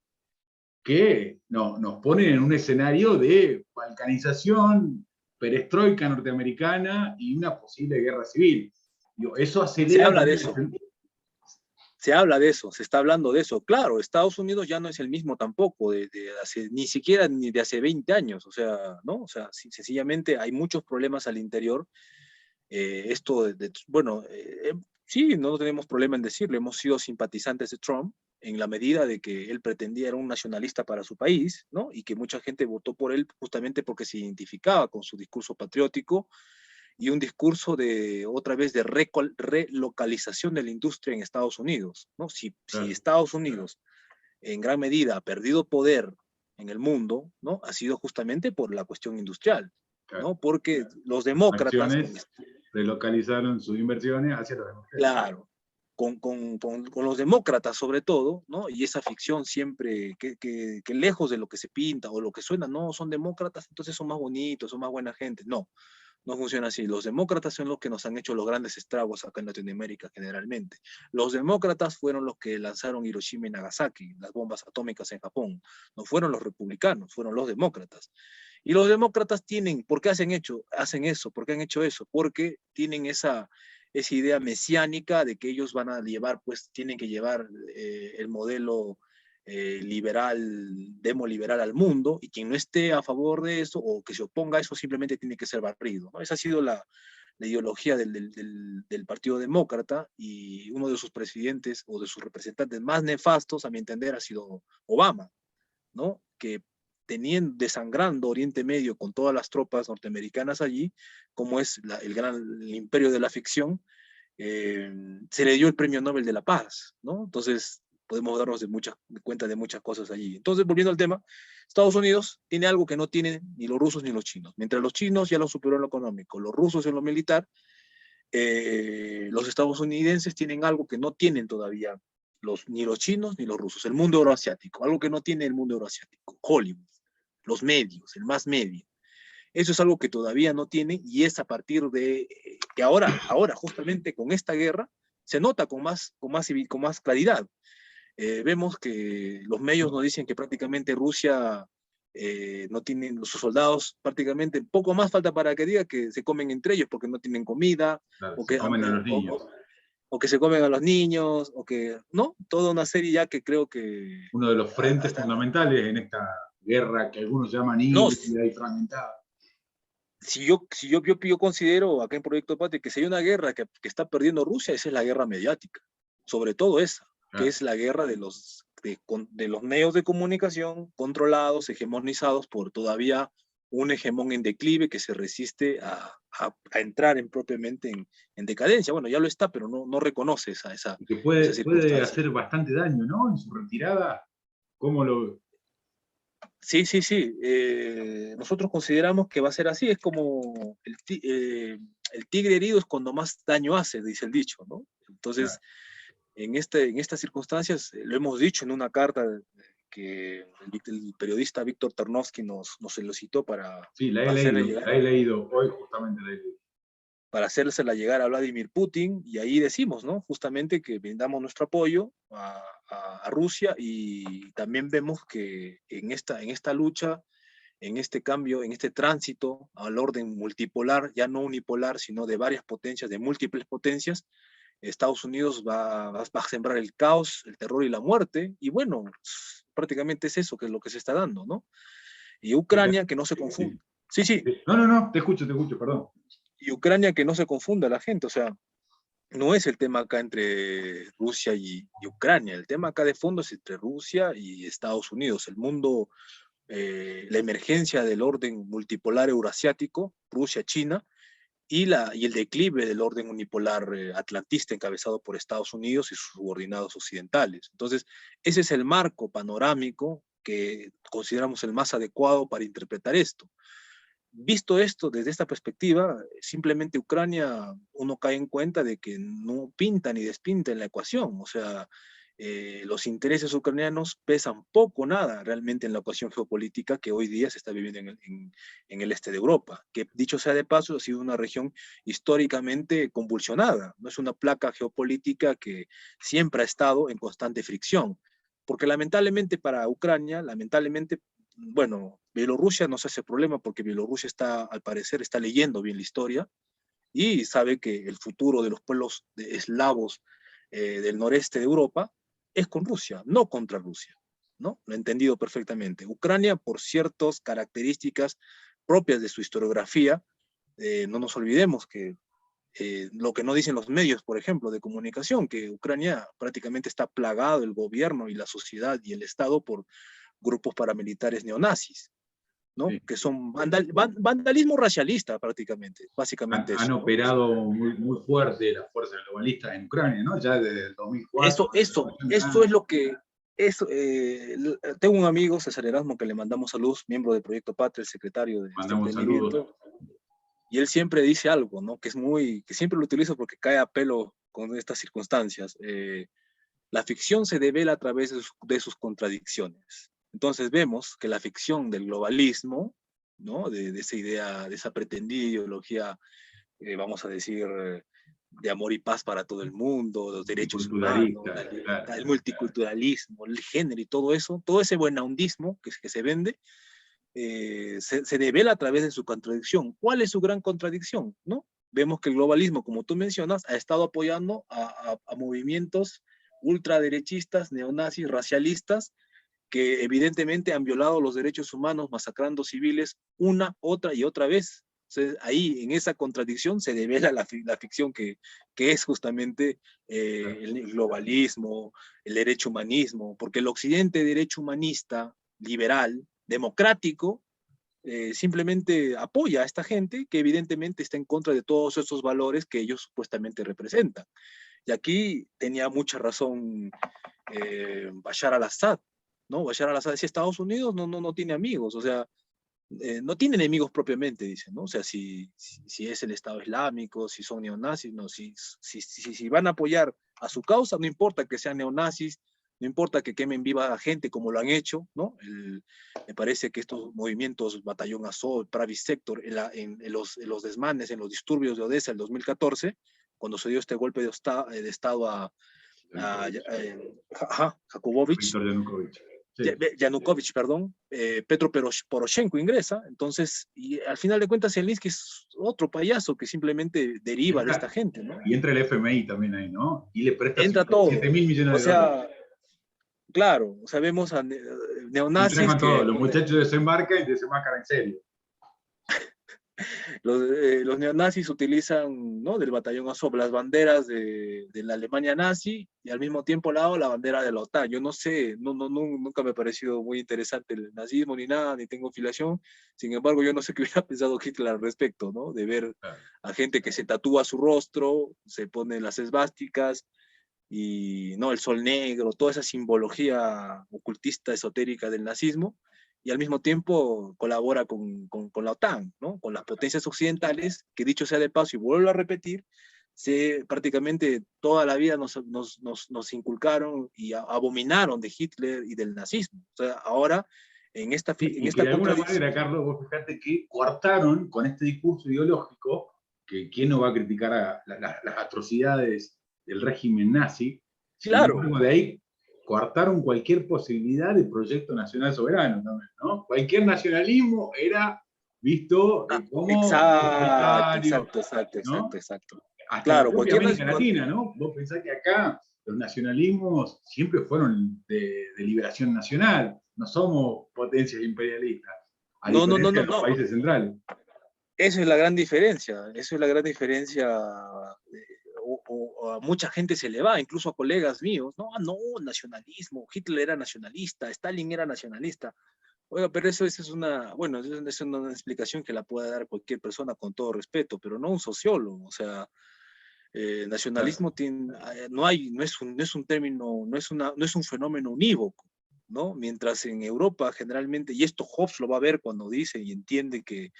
que nos ponen en un escenario de balcanización, perestroika norteamericana y una posible guerra civil. Digo, eso se acelera habla de también. eso. Se habla de eso, se está hablando de eso. Claro, Estados Unidos ya no es el mismo tampoco, ni siquiera ni de hace 20 años, o sea, ¿no? O sea, sencillamente hay muchos problemas al interior. Bueno, sí, no tenemos problema en decirlo, hemos sido simpatizantes de Trump en la medida de que él pretendía era un nacionalista para su país, ¿no? Y que mucha gente votó por él justamente porque se identificaba con su discurso patriótico y un discurso de, otra vez, de relocalización de la industria en Estados Unidos, ¿no? Si Claro, Estados Unidos en gran medida ha perdido poder en el mundo, ¿no? Ha sido justamente por la cuestión industrial, claro. ¿no? Porque los Las demócratas, acciones relocalizaron sus inversiones hacia los demócratas. claro, con los demócratas sobre todo, ¿no? Y esa ficción siempre que lejos de lo que se pinta o lo que suena, no, son demócratas, entonces son más bonitos, son más buena gente. No, no funciona así. Los demócratas son los que nos han hecho los grandes estragos acá en Latinoamérica generalmente. Los demócratas fueron los que lanzaron Hiroshima y Nagasaki, las bombas atómicas en Japón. No fueron los republicanos, fueron los demócratas. Y los demócratas tienen, ¿por qué hacen eso? ¿Por qué han hecho eso? Porque tienen esa idea mesiánica de que ellos van a llevar, pues tienen que llevar el modelo liberal, demoliberal al mundo, y quien no esté a favor de eso o que se oponga a eso simplemente tiene que ser barrido, ¿no? Esa ha sido la ideología del Partido Demócrata, y uno de sus presidentes o de sus representantes más nefastos, a mi entender, ha sido Obama, ¿no? Que desangrando Oriente Medio con todas las tropas norteamericanas allí, como es el imperio de la ficción, se le dio el Premio Nobel de la Paz, ¿no? Entonces, podemos darnos cuenta de muchas cosas allí. Entonces, volviendo al tema, Estados Unidos tiene algo que no tienen ni los rusos ni los chinos. Mientras los chinos ya lo superaron en lo económico, los rusos en lo militar, los estadounidenses tienen algo que no tienen todavía ni los chinos ni los rusos, el mundo euroasiático, algo que no tiene el mundo euroasiático, Hollywood, los medios, el más media. Eso es algo que todavía no tiene, y es a partir de que ahora justamente con esta guerra se nota con más claridad. Vemos que los medios nos dicen que prácticamente Rusia no tienen, sus soldados prácticamente poco más falta para que diga que se comen entre ellos porque no tienen comida, Claro, o se que, comen a los niños. o que se comen a los niños, o que, ¿no? Toda una serie ya que creo que... Uno de los frentes fundamentales en esta guerra que algunos llaman No, híbrida y fragmentada. yo considero acá en Proyecto Patria que si hay una guerra que está perdiendo Rusia, esa es la guerra mediática, sobre todo esa, que es la guerra de los medios de comunicación controlados, hegemonizados por todavía un hegemón en declive que se resiste a entrar propiamente en decadencia. Bueno, ya lo está, pero no reconoce esa Y que puede circunstancia. hacer bastante daño, ¿no? En su retirada, ¿cómo lo...? Sí. Nosotros consideramos que va a ser así. Es como el tigre herido es cuando más daño hace, dice el dicho, ¿no? Entonces, en estas circunstancias, lo hemos dicho en una carta que el periodista Víctor Tarnowski nos solicitó Sí, la para he leído, hoy justamente la he leído. hacérsela llegar a Vladimir Putin, y ahí decimos, ¿no? Justamente que brindamos nuestro apoyo a Rusia, y también vemos que en esta lucha, en este cambio, en este tránsito al orden multipolar, ya no unipolar, sino de varias potencias, de múltiples potencias, Estados Unidos va a sembrar el caos, el terror y la muerte, y bueno, prácticamente es eso que es lo que se está dando, ¿no? Y Ucrania, que no se confunda. Sí. No, te escucho, perdón. Y Ucrania, que no se confunda la gente, o sea, no es el tema acá entre Rusia y Ucrania, el tema acá de fondo es entre Rusia y Estados Unidos, el mundo, la emergencia del orden multipolar eurasiático, Rusia-China, y el declive del orden unipolar atlantista encabezado por Estados Unidos y sus subordinados occidentales. Entonces, ese es el marco panorámico que consideramos el más adecuado para interpretar esto. Visto esto desde esta perspectiva, simplemente Ucrania, uno cae en cuenta de que no pinta ni despinta en la ecuación. O sea, los intereses ucranianos pesan poco o nada realmente en la ecuación geopolítica que hoy día se está viviendo en el este de Europa, que dicho sea de paso ha sido una región históricamente convulsionada, no es una placa geopolítica que siempre ha estado en constante fricción, porque lamentablemente para Ucrania, bueno, Bielorrusia no se hace problema porque Bielorrusia al parecer, está leyendo bien la historia y sabe que el futuro de los pueblos eslavos del noreste de Europa es con Rusia, no contra Rusia, ¿no? Lo he entendido perfectamente. Ucrania, por ciertas características propias de su historiografía, no nos olvidemos que lo que no dicen los medios, por ejemplo, de comunicación, que Ucrania prácticamente está plagado, el gobierno y la sociedad y el Estado, por grupos paramilitares neonazis, ¿no? Sí. Que son vandalismo racialista prácticamente, básicamente Han eso, ¿no? operado muy fuerte las fuerzas globalistas en Ucrania, ¿no? Ya desde el 2004. Eso es lo que... tengo un amigo, César Erasmo, que le mandamos saludos, miembro del Proyecto Patria, el secretario de este Mandamos saludos. emprendimiento, y él siempre dice algo, ¿no? Que siempre lo utilizo porque cae a pelo con estas circunstancias. La ficción se devela a través de sus contradicciones. Entonces vemos que la ficción del globalismo, ¿no? De esa idea, de esa pretendida ideología, vamos a decir, de amor y paz para todo el mundo, los derechos humanos, la libertad, claro. el multiculturalismo, el género y todo eso, todo ese buenahondismo que se vende, se devela a través de su contradicción. ¿Cuál es su gran contradicción? ¿No? Vemos que el globalismo, como tú mencionas, ha estado apoyando a movimientos ultraderechistas, neonazis, racialistas, que evidentemente han violado los derechos humanos, masacrando civiles una, otra y otra vez. Entonces, ahí, en esa contradicción, se devela la ficción que es justamente el globalismo, el derecho humanismo, porque el occidente derecho humanista, liberal, democrático, simplemente apoya a esta gente que evidentemente está en contra de todos esos valores que ellos supuestamente representan. Y aquí tenía mucha razón Bashar al-Assad, ¿no? Bashar al-Assad decía, Estados Unidos no tiene amigos, o sea, no tiene enemigos propiamente, dice, ¿no? O sea, si es el Estado Islámico, si son neonazis, no, si van a apoyar a su causa, no importa que sean neonazis, no importa que quemen viva a gente como lo han hecho, ¿no? Me parece que estos movimientos, Batallón Azov, Pravi Sector, en los desmanes, en los disturbios de Odessa el 2014, cuando se dio este golpe de Estado a Jakubovic, Víctor Yanukovych. Sí. Yanukovych, perdón, Petro Poroshenko ingresa, entonces, y al final de cuentas Zelensky es otro payaso que simplemente deriva de esta gente, ¿no? Y entra el FMI también ahí, ¿no? Y le presta Entra todo. 7.000 millones O de dólares. sea, claro, o sea, vemos a neonazis que... Los muchachos desembarcan y desembarcan en serio. Los neonazis utilizan, ¿no? Del batallón Azov las banderas de la Alemania nazi y al mismo tiempo la bandera de la OTAN. Yo no sé, nunca me ha parecido muy interesante el nazismo ni nada, ni tengo filiación. Sin embargo, yo no sé qué hubiera pensado Hitler al respecto, ¿no? De ver a gente que se tatúa su rostro, se pone las esvásticas y, ¿no? El sol negro, toda esa simbología ocultista, esotérica del nazismo, y al mismo tiempo colabora con la OTAN, ¿no? Con las potencias occidentales, que dicho sea de paso, y vuelvo a repetir, prácticamente toda la vida nos inculcaron y abominaron de Hitler y del nazismo. O sea, ahora, en esta de alguna manera, Carlos, vos fíjate que coartaron con este discurso ideológico, que quién no va a criticar a las atrocidades del régimen nazi, claro, de ahí coartaron cualquier posibilidad de proyecto nacional soberano también, ¿no? Cualquier nacionalismo era visto como exacto, ¿no? Hasta claro, la propia América Latina, ¿no? Vos pensás que acá los nacionalismos siempre fueron de liberación nacional, no somos potencias imperialistas, a diferencia de los países centrales. Esa es la gran diferencia, eso es la gran diferencia. A mucha gente se le va, incluso a colegas míos, no, nacionalismo, Hitler era nacionalista, Stalin era nacionalista. Oiga, pero eso es una, bueno, eso es una explicación que la puede dar cualquier persona con todo respeto, pero no un sociólogo. O sea, nacionalismo tiene, no es un término, no es un fenómeno unívoco, ¿no? Mientras en Europa generalmente, y esto Hobbes lo va a ver cuando dice y entiende que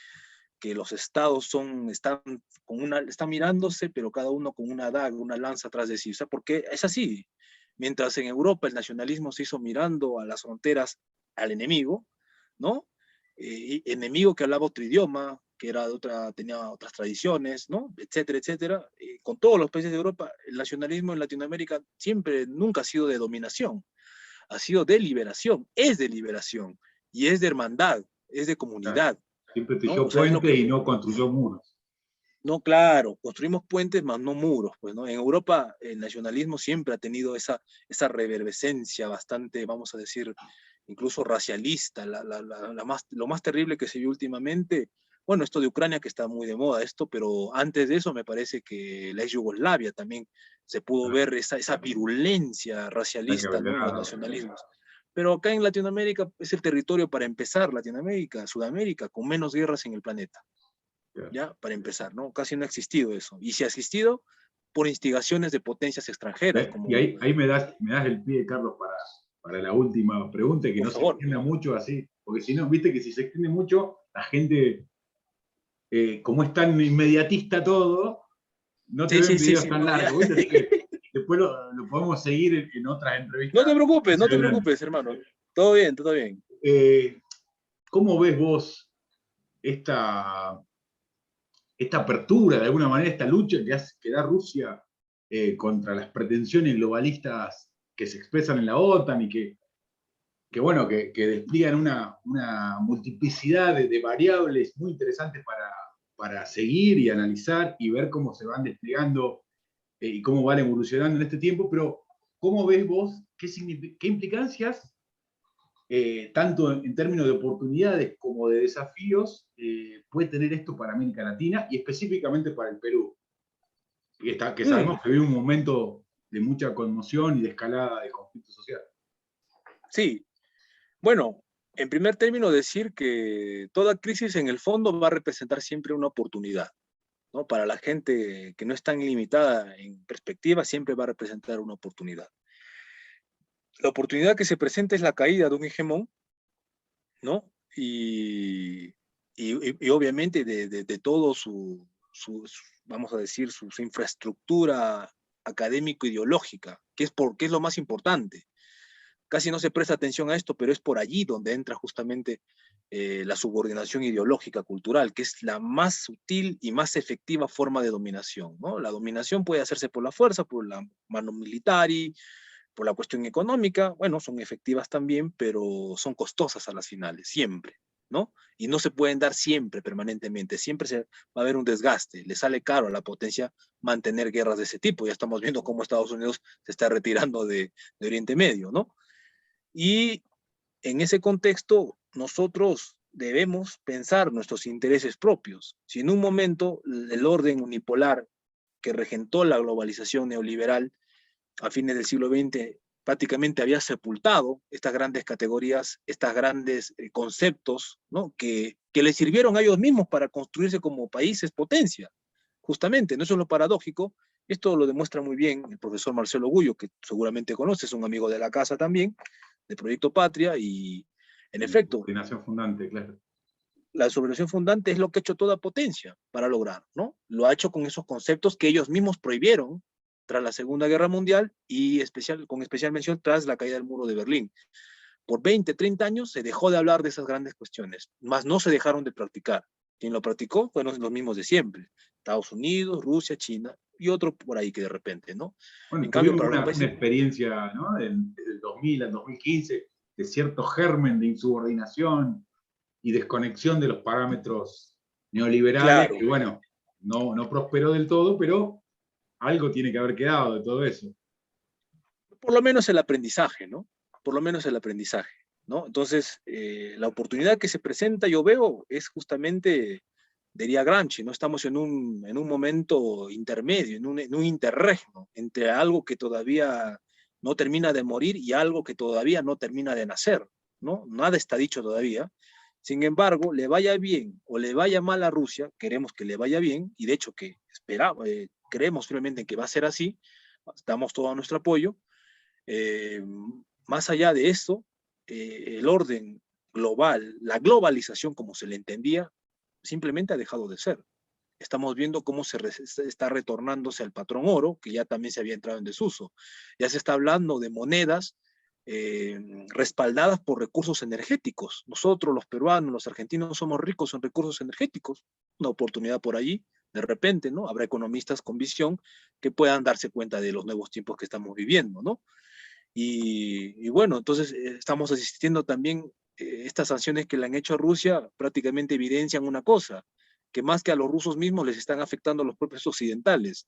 los estados están mirándose, pero cada uno con una daga, una lanza atrás de sí. O sea, porque es así. Mientras en Europa el nacionalismo se hizo mirando a las fronteras al enemigo, ¿no? Enemigo que hablaba otro idioma, que era tenía otras tradiciones, ¿no? Etcétera, etcétera. Con todos los países de Europa, el nacionalismo en Latinoamérica nunca ha sido de dominación, ha sido de liberación, es de liberación, y es de hermandad, es de comunidad. Siempre tejió puentes y no construyó muros. No, claro, construimos puentes, más no muros. Pues, ¿no? En Europa el nacionalismo siempre ha tenido esa reverbescencia bastante, vamos a decir, incluso racialista. Lo más terrible que se vio últimamente, bueno, esto de Ucrania que está muy de moda, pero antes de eso me parece que la ex Yugoslavia también se pudo ver esa virulencia racialista, ¿no? En los nacionalismos. Pero acá en Latinoamérica es el territorio para empezar, Latinoamérica, Sudamérica, con menos guerras en el planeta. ¿Ya? Para empezar, ¿no? Casi no ha existido eso. Y si ha existido, por instigaciones de potencias extranjeras. Y ahí me das el pie, Carlos, para la última pregunta, que no se extienda mucho así, porque si no, viste que si se extiende mucho, la gente, como es tan inmediatista todo, no te ven videos tan largos, ¿viste? Así que después lo podemos seguir en otras entrevistas. No te preocupes, hermano. Todo bien, todo bien. ¿Cómo ves vos esta apertura, de alguna manera, esta lucha que da Rusia contra las pretensiones globalistas que se expresan en la OTAN y que despliegan una multiplicidad de variables muy interesantes para seguir y analizar y ver cómo se van desplegando y cómo van evolucionando en este tiempo? Pero ¿cómo ves vos qué implicancias tanto en términos de oportunidades como de desafíos, puede tener esto para América Latina y específicamente para el Perú, que sabemos que vive un momento de mucha conmoción y de escalada de conflicto social. Sí, bueno, en primer término decir que toda crisis en el fondo va a representar siempre una oportunidad, ¿no? Para la gente que no es tan limitada en perspectiva, siempre va a representar una oportunidad. La oportunidad que se presenta es la caída de un hegemón, ¿no? Y obviamente de todo vamos a decir, su infraestructura académico-ideológica, que es lo más importante. Casi no se presta atención a esto, pero es por allí donde entra justamente la subordinación ideológica cultural, que es la más sutil y más efectiva forma de dominación, ¿no? La dominación puede hacerse por la fuerza, por la mano militar, por la cuestión económica, bueno, son efectivas también, pero son costosas a las finales, siempre, ¿no? Y no se pueden dar siempre, permanentemente, siempre va a haber un desgaste, le sale caro a la potencia mantener guerras de ese tipo, ya estamos viendo cómo Estados Unidos se está retirando de Oriente Medio, ¿no? Y en ese contexto, nosotros debemos pensar nuestros intereses propios. Si en un momento el orden unipolar que regentó la globalización neoliberal a fines del siglo XX prácticamente había sepultado estas grandes categorías, estos grandes conceptos, ¿no? que les sirvieron a ellos mismos para construirse como países potencia. Justamente, ¿no? Eso es lo paradójico. Esto lo demuestra muy bien el profesor Marcelo Gullo, que seguramente conoces, un amigo de la casa también, del Proyecto Patria, y en efecto, Subordinación fundante, claro. la subordinación fundante es lo que ha hecho toda potencia para lograr, ¿no? Lo ha hecho con esos conceptos que ellos mismos prohibieron tras la Segunda Guerra Mundial y con especial mención tras la caída del muro de Berlín. Por 20, 30 años se dejó de hablar de esas grandes cuestiones, más no se dejaron de practicar. Quien lo practicó fueron los mismos de siempre, Estados Unidos, Rusia, China y otro por ahí que de repente, ¿no? Bueno, En cambio, tuvimos para los una países... experiencia, ¿no? Desde el 2000 al 2015 de cierto germen de insubordinación y desconexión de los parámetros neoliberales, Claro, que bueno, no prosperó del todo, pero algo tiene que haber quedado de todo eso. por lo menos el aprendizaje, ¿no? Por lo menos el aprendizaje, ¿no? Entonces, la oportunidad que se presenta, yo veo, es justamente, diría Gramsci, ¿no? Estamos en un momento intermedio, en un interregno entre algo que todavía no termina de morir y algo que todavía no termina de nacer, ¿no? Nada está dicho todavía. Sin embargo, le vaya bien o le vaya mal a Rusia, queremos que le vaya bien, y de hecho que creemos firmemente que va a ser así, damos todo nuestro apoyo. Eh, Más allá de esto, el orden global, la globalización como se le entendía, simplemente ha dejado de ser. Estamos viendo cómo está retornándose al patrón oro, que ya también se había entrado en desuso. Ya se está hablando de monedas respaldadas por recursos energéticos. Nosotros, los peruanos, los argentinos, somos ricos en recursos energéticos. Una oportunidad por allí, de repente, ¿no? Habrá economistas con visión que puedan darse cuenta de los nuevos tiempos que estamos viviendo, ¿no? Y bueno, entonces estamos asistiendo también, estas sanciones que le han hecho a Rusia prácticamente evidencian una cosa, que más que a los rusos mismos les están afectando a los propios occidentales,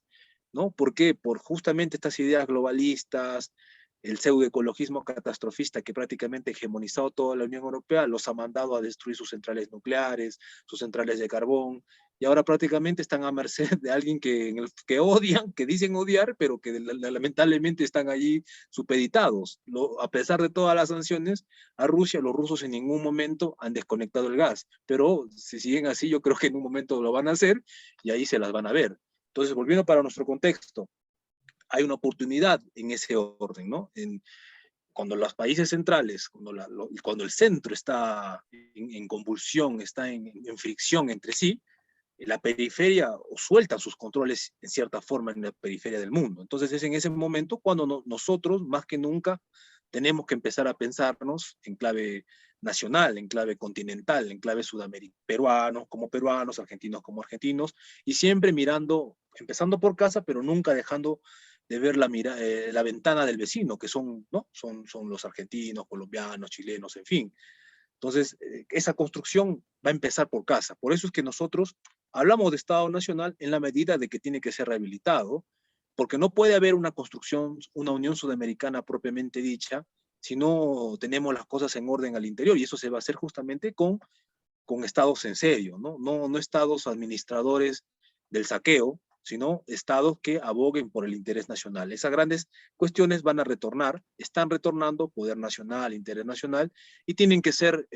¿no? ¿Por qué? Por justamente estas ideas globalistas, el pseudoecologismo catastrofista que prácticamente ha hegemonizado toda la Unión Europea, los ha mandado a destruir sus centrales nucleares, sus centrales de carbón, y ahora prácticamente están a merced de alguien que odian, que dicen odiar, pero que lamentablemente están allí supeditados. A pesar de todas las sanciones, a Rusia los rusos en ningún momento han desconectado el gas, pero si siguen así yo creo que en un momento lo van a hacer y ahí se las van a ver. Entonces, volviendo para nuestro contexto, hay una oportunidad en ese orden, ¿no? Cuando los países centrales, cuando el centro está en convulsión, está en fricción entre sí, la periferia o sueltan sus controles en cierta forma en la periferia del mundo. Entonces es en ese momento cuando nosotros, más que nunca, tenemos que empezar a pensarnos en clave nacional, en clave continental, en clave sudamericana, peruanos, argentinos como argentinos, y siempre mirando, empezando por casa, pero nunca dejando de ver la ventana del vecino, que son, ¿no? son los argentinos, colombianos, chilenos, en fin. Entonces, esa construcción va a empezar por casa. Por eso es que nosotros hablamos de Estado Nacional en la medida de que tiene que ser rehabilitado, porque no puede haber una construcción, una Unión Sudamericana propiamente dicha, si no tenemos las cosas en orden al interior, y eso se va a hacer justamente con estados en serio, ¿no? No estados administradores del saqueo, sino estados que aboguen por el interés nacional. Esas grandes cuestiones van a retornar, están retornando, poder nacional, interés nacional, y tienen que ser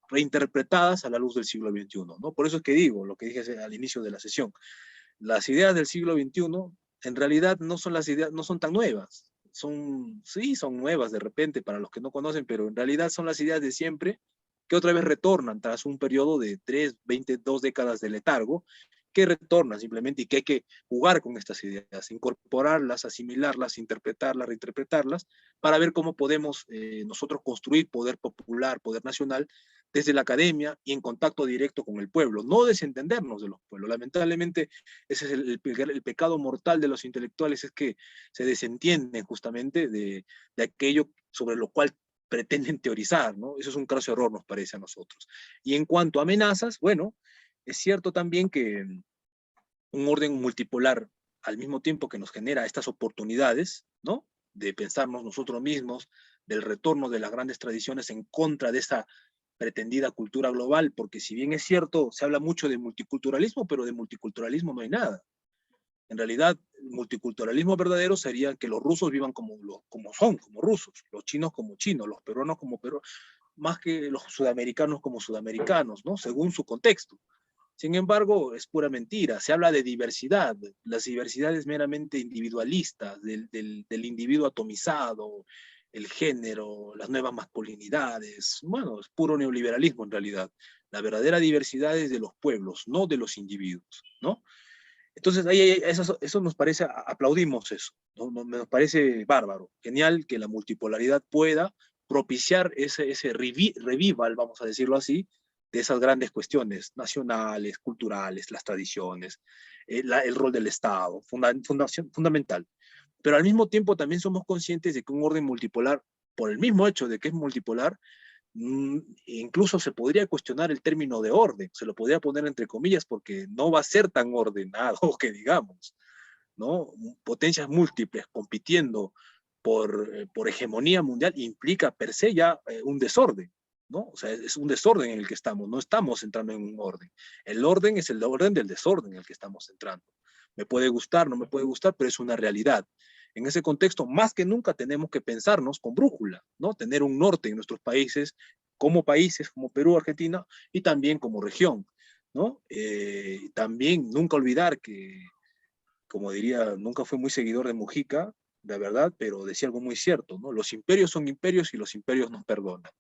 reinterpretadas a la luz del siglo XXI, ¿no? Por eso es que digo, lo que dije al inicio de la sesión, las ideas del siglo XXI en realidad no son las ideas, no son tan nuevas. Sí, son nuevas de repente para los que no conocen, pero en realidad son las ideas de siempre que otra vez retornan tras un periodo de 3, 20, 2 décadas de letargo, que retornan simplemente y que hay que jugar con estas ideas, incorporarlas, asimilarlas, interpretarlas, reinterpretarlas, para ver cómo podemos nosotros construir poder popular, poder nacional, desde la academia y en contacto directo con el pueblo, no desentendernos de los pueblos. Lamentablemente, ese es el pecado mortal de los intelectuales, es que se desentienden justamente de aquello sobre lo cual pretenden teorizar, ¿no? Eso es un craso error, nos parece a nosotros. Y en cuanto a amenazas, bueno, es cierto también que un orden multipolar, al mismo tiempo que nos genera estas oportunidades, ¿no? De pensarnos nosotros mismos, del retorno de las grandes tradiciones en contra de esa pretendida cultura global, porque si bien es cierto, se habla mucho de multiculturalismo, pero de multiculturalismo no hay nada. En realidad, el multiculturalismo verdadero sería que los rusos vivan como son, como rusos, los chinos como chinos, los peruanos como peruanos, más que los sudamericanos como sudamericanos, ¿no? Según su contexto. Sin embargo, es pura mentira. Se habla de diversidad. Las diversidades meramente individualistas, del individuo atomizado, el género, las nuevas masculinidades. Bueno, es puro neoliberalismo en realidad. La verdadera diversidad es de los pueblos, no de los individuos, ¿no? Entonces, eso nos parece, aplaudimos eso, ¿no? Nos parece bárbaro, genial que la multipolaridad pueda propiciar ese revival, vamos a decirlo así, de esas grandes cuestiones nacionales, culturales, las tradiciones, el rol del Estado, fundamental. Pero al mismo tiempo también somos conscientes de que un orden multipolar, por el mismo hecho de que es multipolar, incluso se podría cuestionar el término de orden, se lo podría poner entre comillas porque no va a ser tan ordenado que digamos, ¿no? Potencias múltiples compitiendo por hegemonía mundial implica per se ya un desorden, ¿no? O sea, es un desorden en el que estamos, no estamos entrando en un orden. El orden es el orden del desorden en el que estamos entrando. Me puede gustar, no me puede gustar, pero es una realidad. En ese contexto, más que nunca tenemos que pensarnos con brújula, ¿no? Tener un norte en nuestros países, como Perú, Argentina, y también como región, ¿no? También nunca olvidar que, como diría, nunca fue muy seguidor de Mujica, la verdad, pero decía algo muy cierto, ¿no? Los imperios son imperios y los imperios nos perdonan,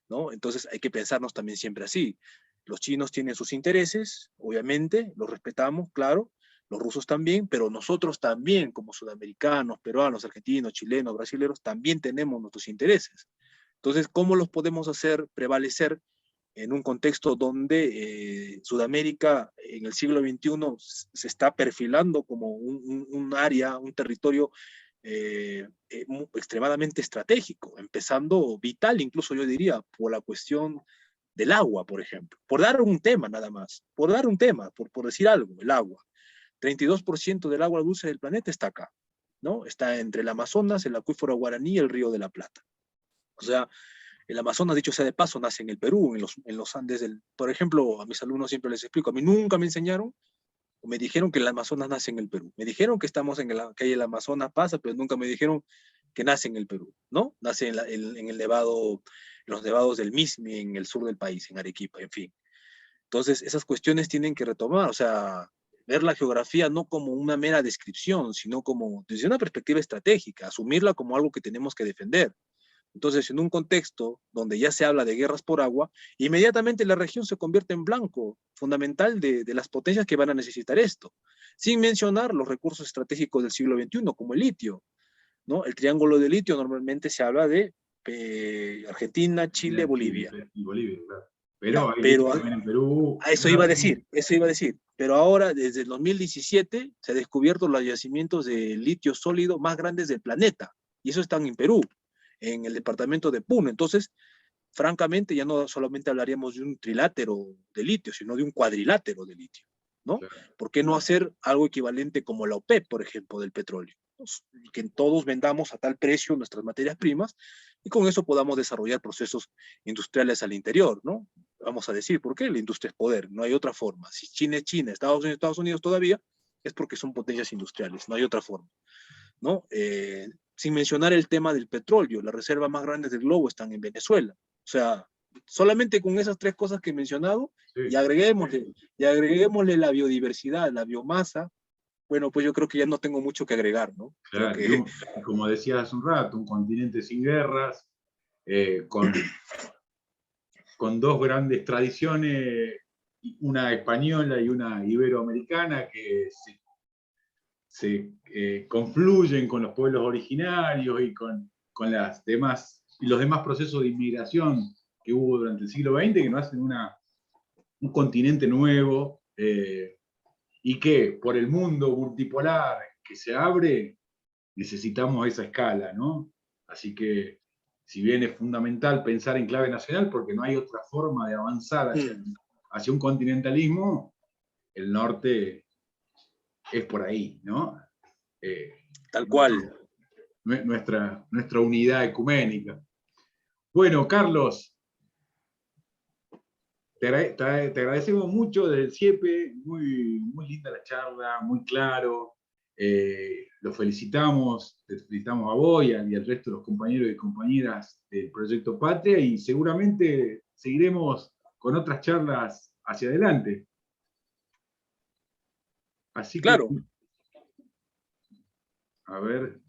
¿no? Entonces hay que pensarnos también siempre así. Los chinos tienen sus intereses, obviamente, los respetamos, claro, los rusos también, pero nosotros también, como sudamericanos, peruanos, argentinos, chilenos, brasileños, también tenemos nuestros intereses. Entonces, ¿cómo los podemos hacer prevalecer en un contexto donde Sudamérica en el siglo XXI se está perfilando como un área, un territorio extremadamente estratégico, empezando vital, incluso yo diría, por la cuestión del agua, por ejemplo? Por dar un tema nada más, por dar un tema, por decir algo, el agua. 32% del agua dulce del planeta está acá, ¿no? Está entre el Amazonas, el acuífero Guaraní y el Río de la Plata. O sea, el Amazonas, dicho sea de paso, nace en el Perú, en los Andes por ejemplo, a mis alumnos siempre les explico, a mí nunca me enseñaron, o me dijeron que el Amazonas nace en el Perú. Me dijeron que estamos que el Amazonas pasa, pero nunca me dijeron que nace en el Perú, ¿no? Nace en el nevado, en los nevados del Mismi, en el sur del país, en Arequipa, en fin. Entonces, esas cuestiones tienen que retomar, o sea, ver la geografía no como una mera descripción, sino como desde una perspectiva estratégica, asumirla como algo que tenemos que defender. Entonces, en un contexto donde ya se habla de guerras por agua, inmediatamente la región se convierte en blanco fundamental de las potencias que van a necesitar esto, sin mencionar los recursos estratégicos del siglo XXI, como el litio, ¿no? El triángulo de litio normalmente se habla de Argentina, Chile, Bolivia. Y Bolivia, claro. Pero Ya, hay litio pero también en Perú. a eso iba a decir. Pero ahora, desde el 2017, se ha descubierto los yacimientos de litio sólido más grandes del planeta. Y eso están en Perú, en el departamento de Puno. Entonces, francamente, ya no solamente hablaríamos de un trilátero de litio, sino de un cuadrilátero de litio, ¿no? Claro. ¿Por qué no hacer algo equivalente como la OPEP, por ejemplo, del petróleo? Que todos vendamos a tal precio nuestras materias primas, y con eso podamos desarrollar procesos industriales al interior, ¿no? Vamos a decir, ¿por qué? La industria es poder, no hay otra forma. Si China es China, Estados Unidos todavía, es porque son potencias industriales, no hay otra forma, ¿no? Sin mencionar el tema del petróleo, las reservas más grandes del globo están en Venezuela. O sea, solamente con esas tres cosas que he mencionado, Sí. y agreguémosle la biodiversidad, la biomasa, bueno, pues yo creo que ya no tengo mucho que agregar, ¿no? Creo Claro, que y como decías hace un rato, un continente sin guerras, con dos grandes tradiciones, una española y una iberoamericana, que se confluyen con los pueblos originarios y con las demás, y los demás procesos de inmigración que hubo durante el siglo XX, que nos hacen un continente nuevo, y que por el mundo multipolar que se abre, necesitamos esa escala, ¿no? Así que, si bien es fundamental pensar en clave nacional, porque no hay otra forma de avanzar hacia un continentalismo, el norte es por ahí, ¿no? tal cual. Nuestra unidad ecuménica. Bueno, Carlos, te agradecemos mucho desde el CIEPE, muy linda la charla, muy claro. Los felicitamos, te felicitamos a vos y al resto de los compañeros y compañeras del Proyecto Patria, y seguramente seguiremos con otras charlas hacia adelante. Así que, Claro, a ver,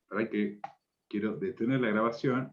para que quiero detener la grabación.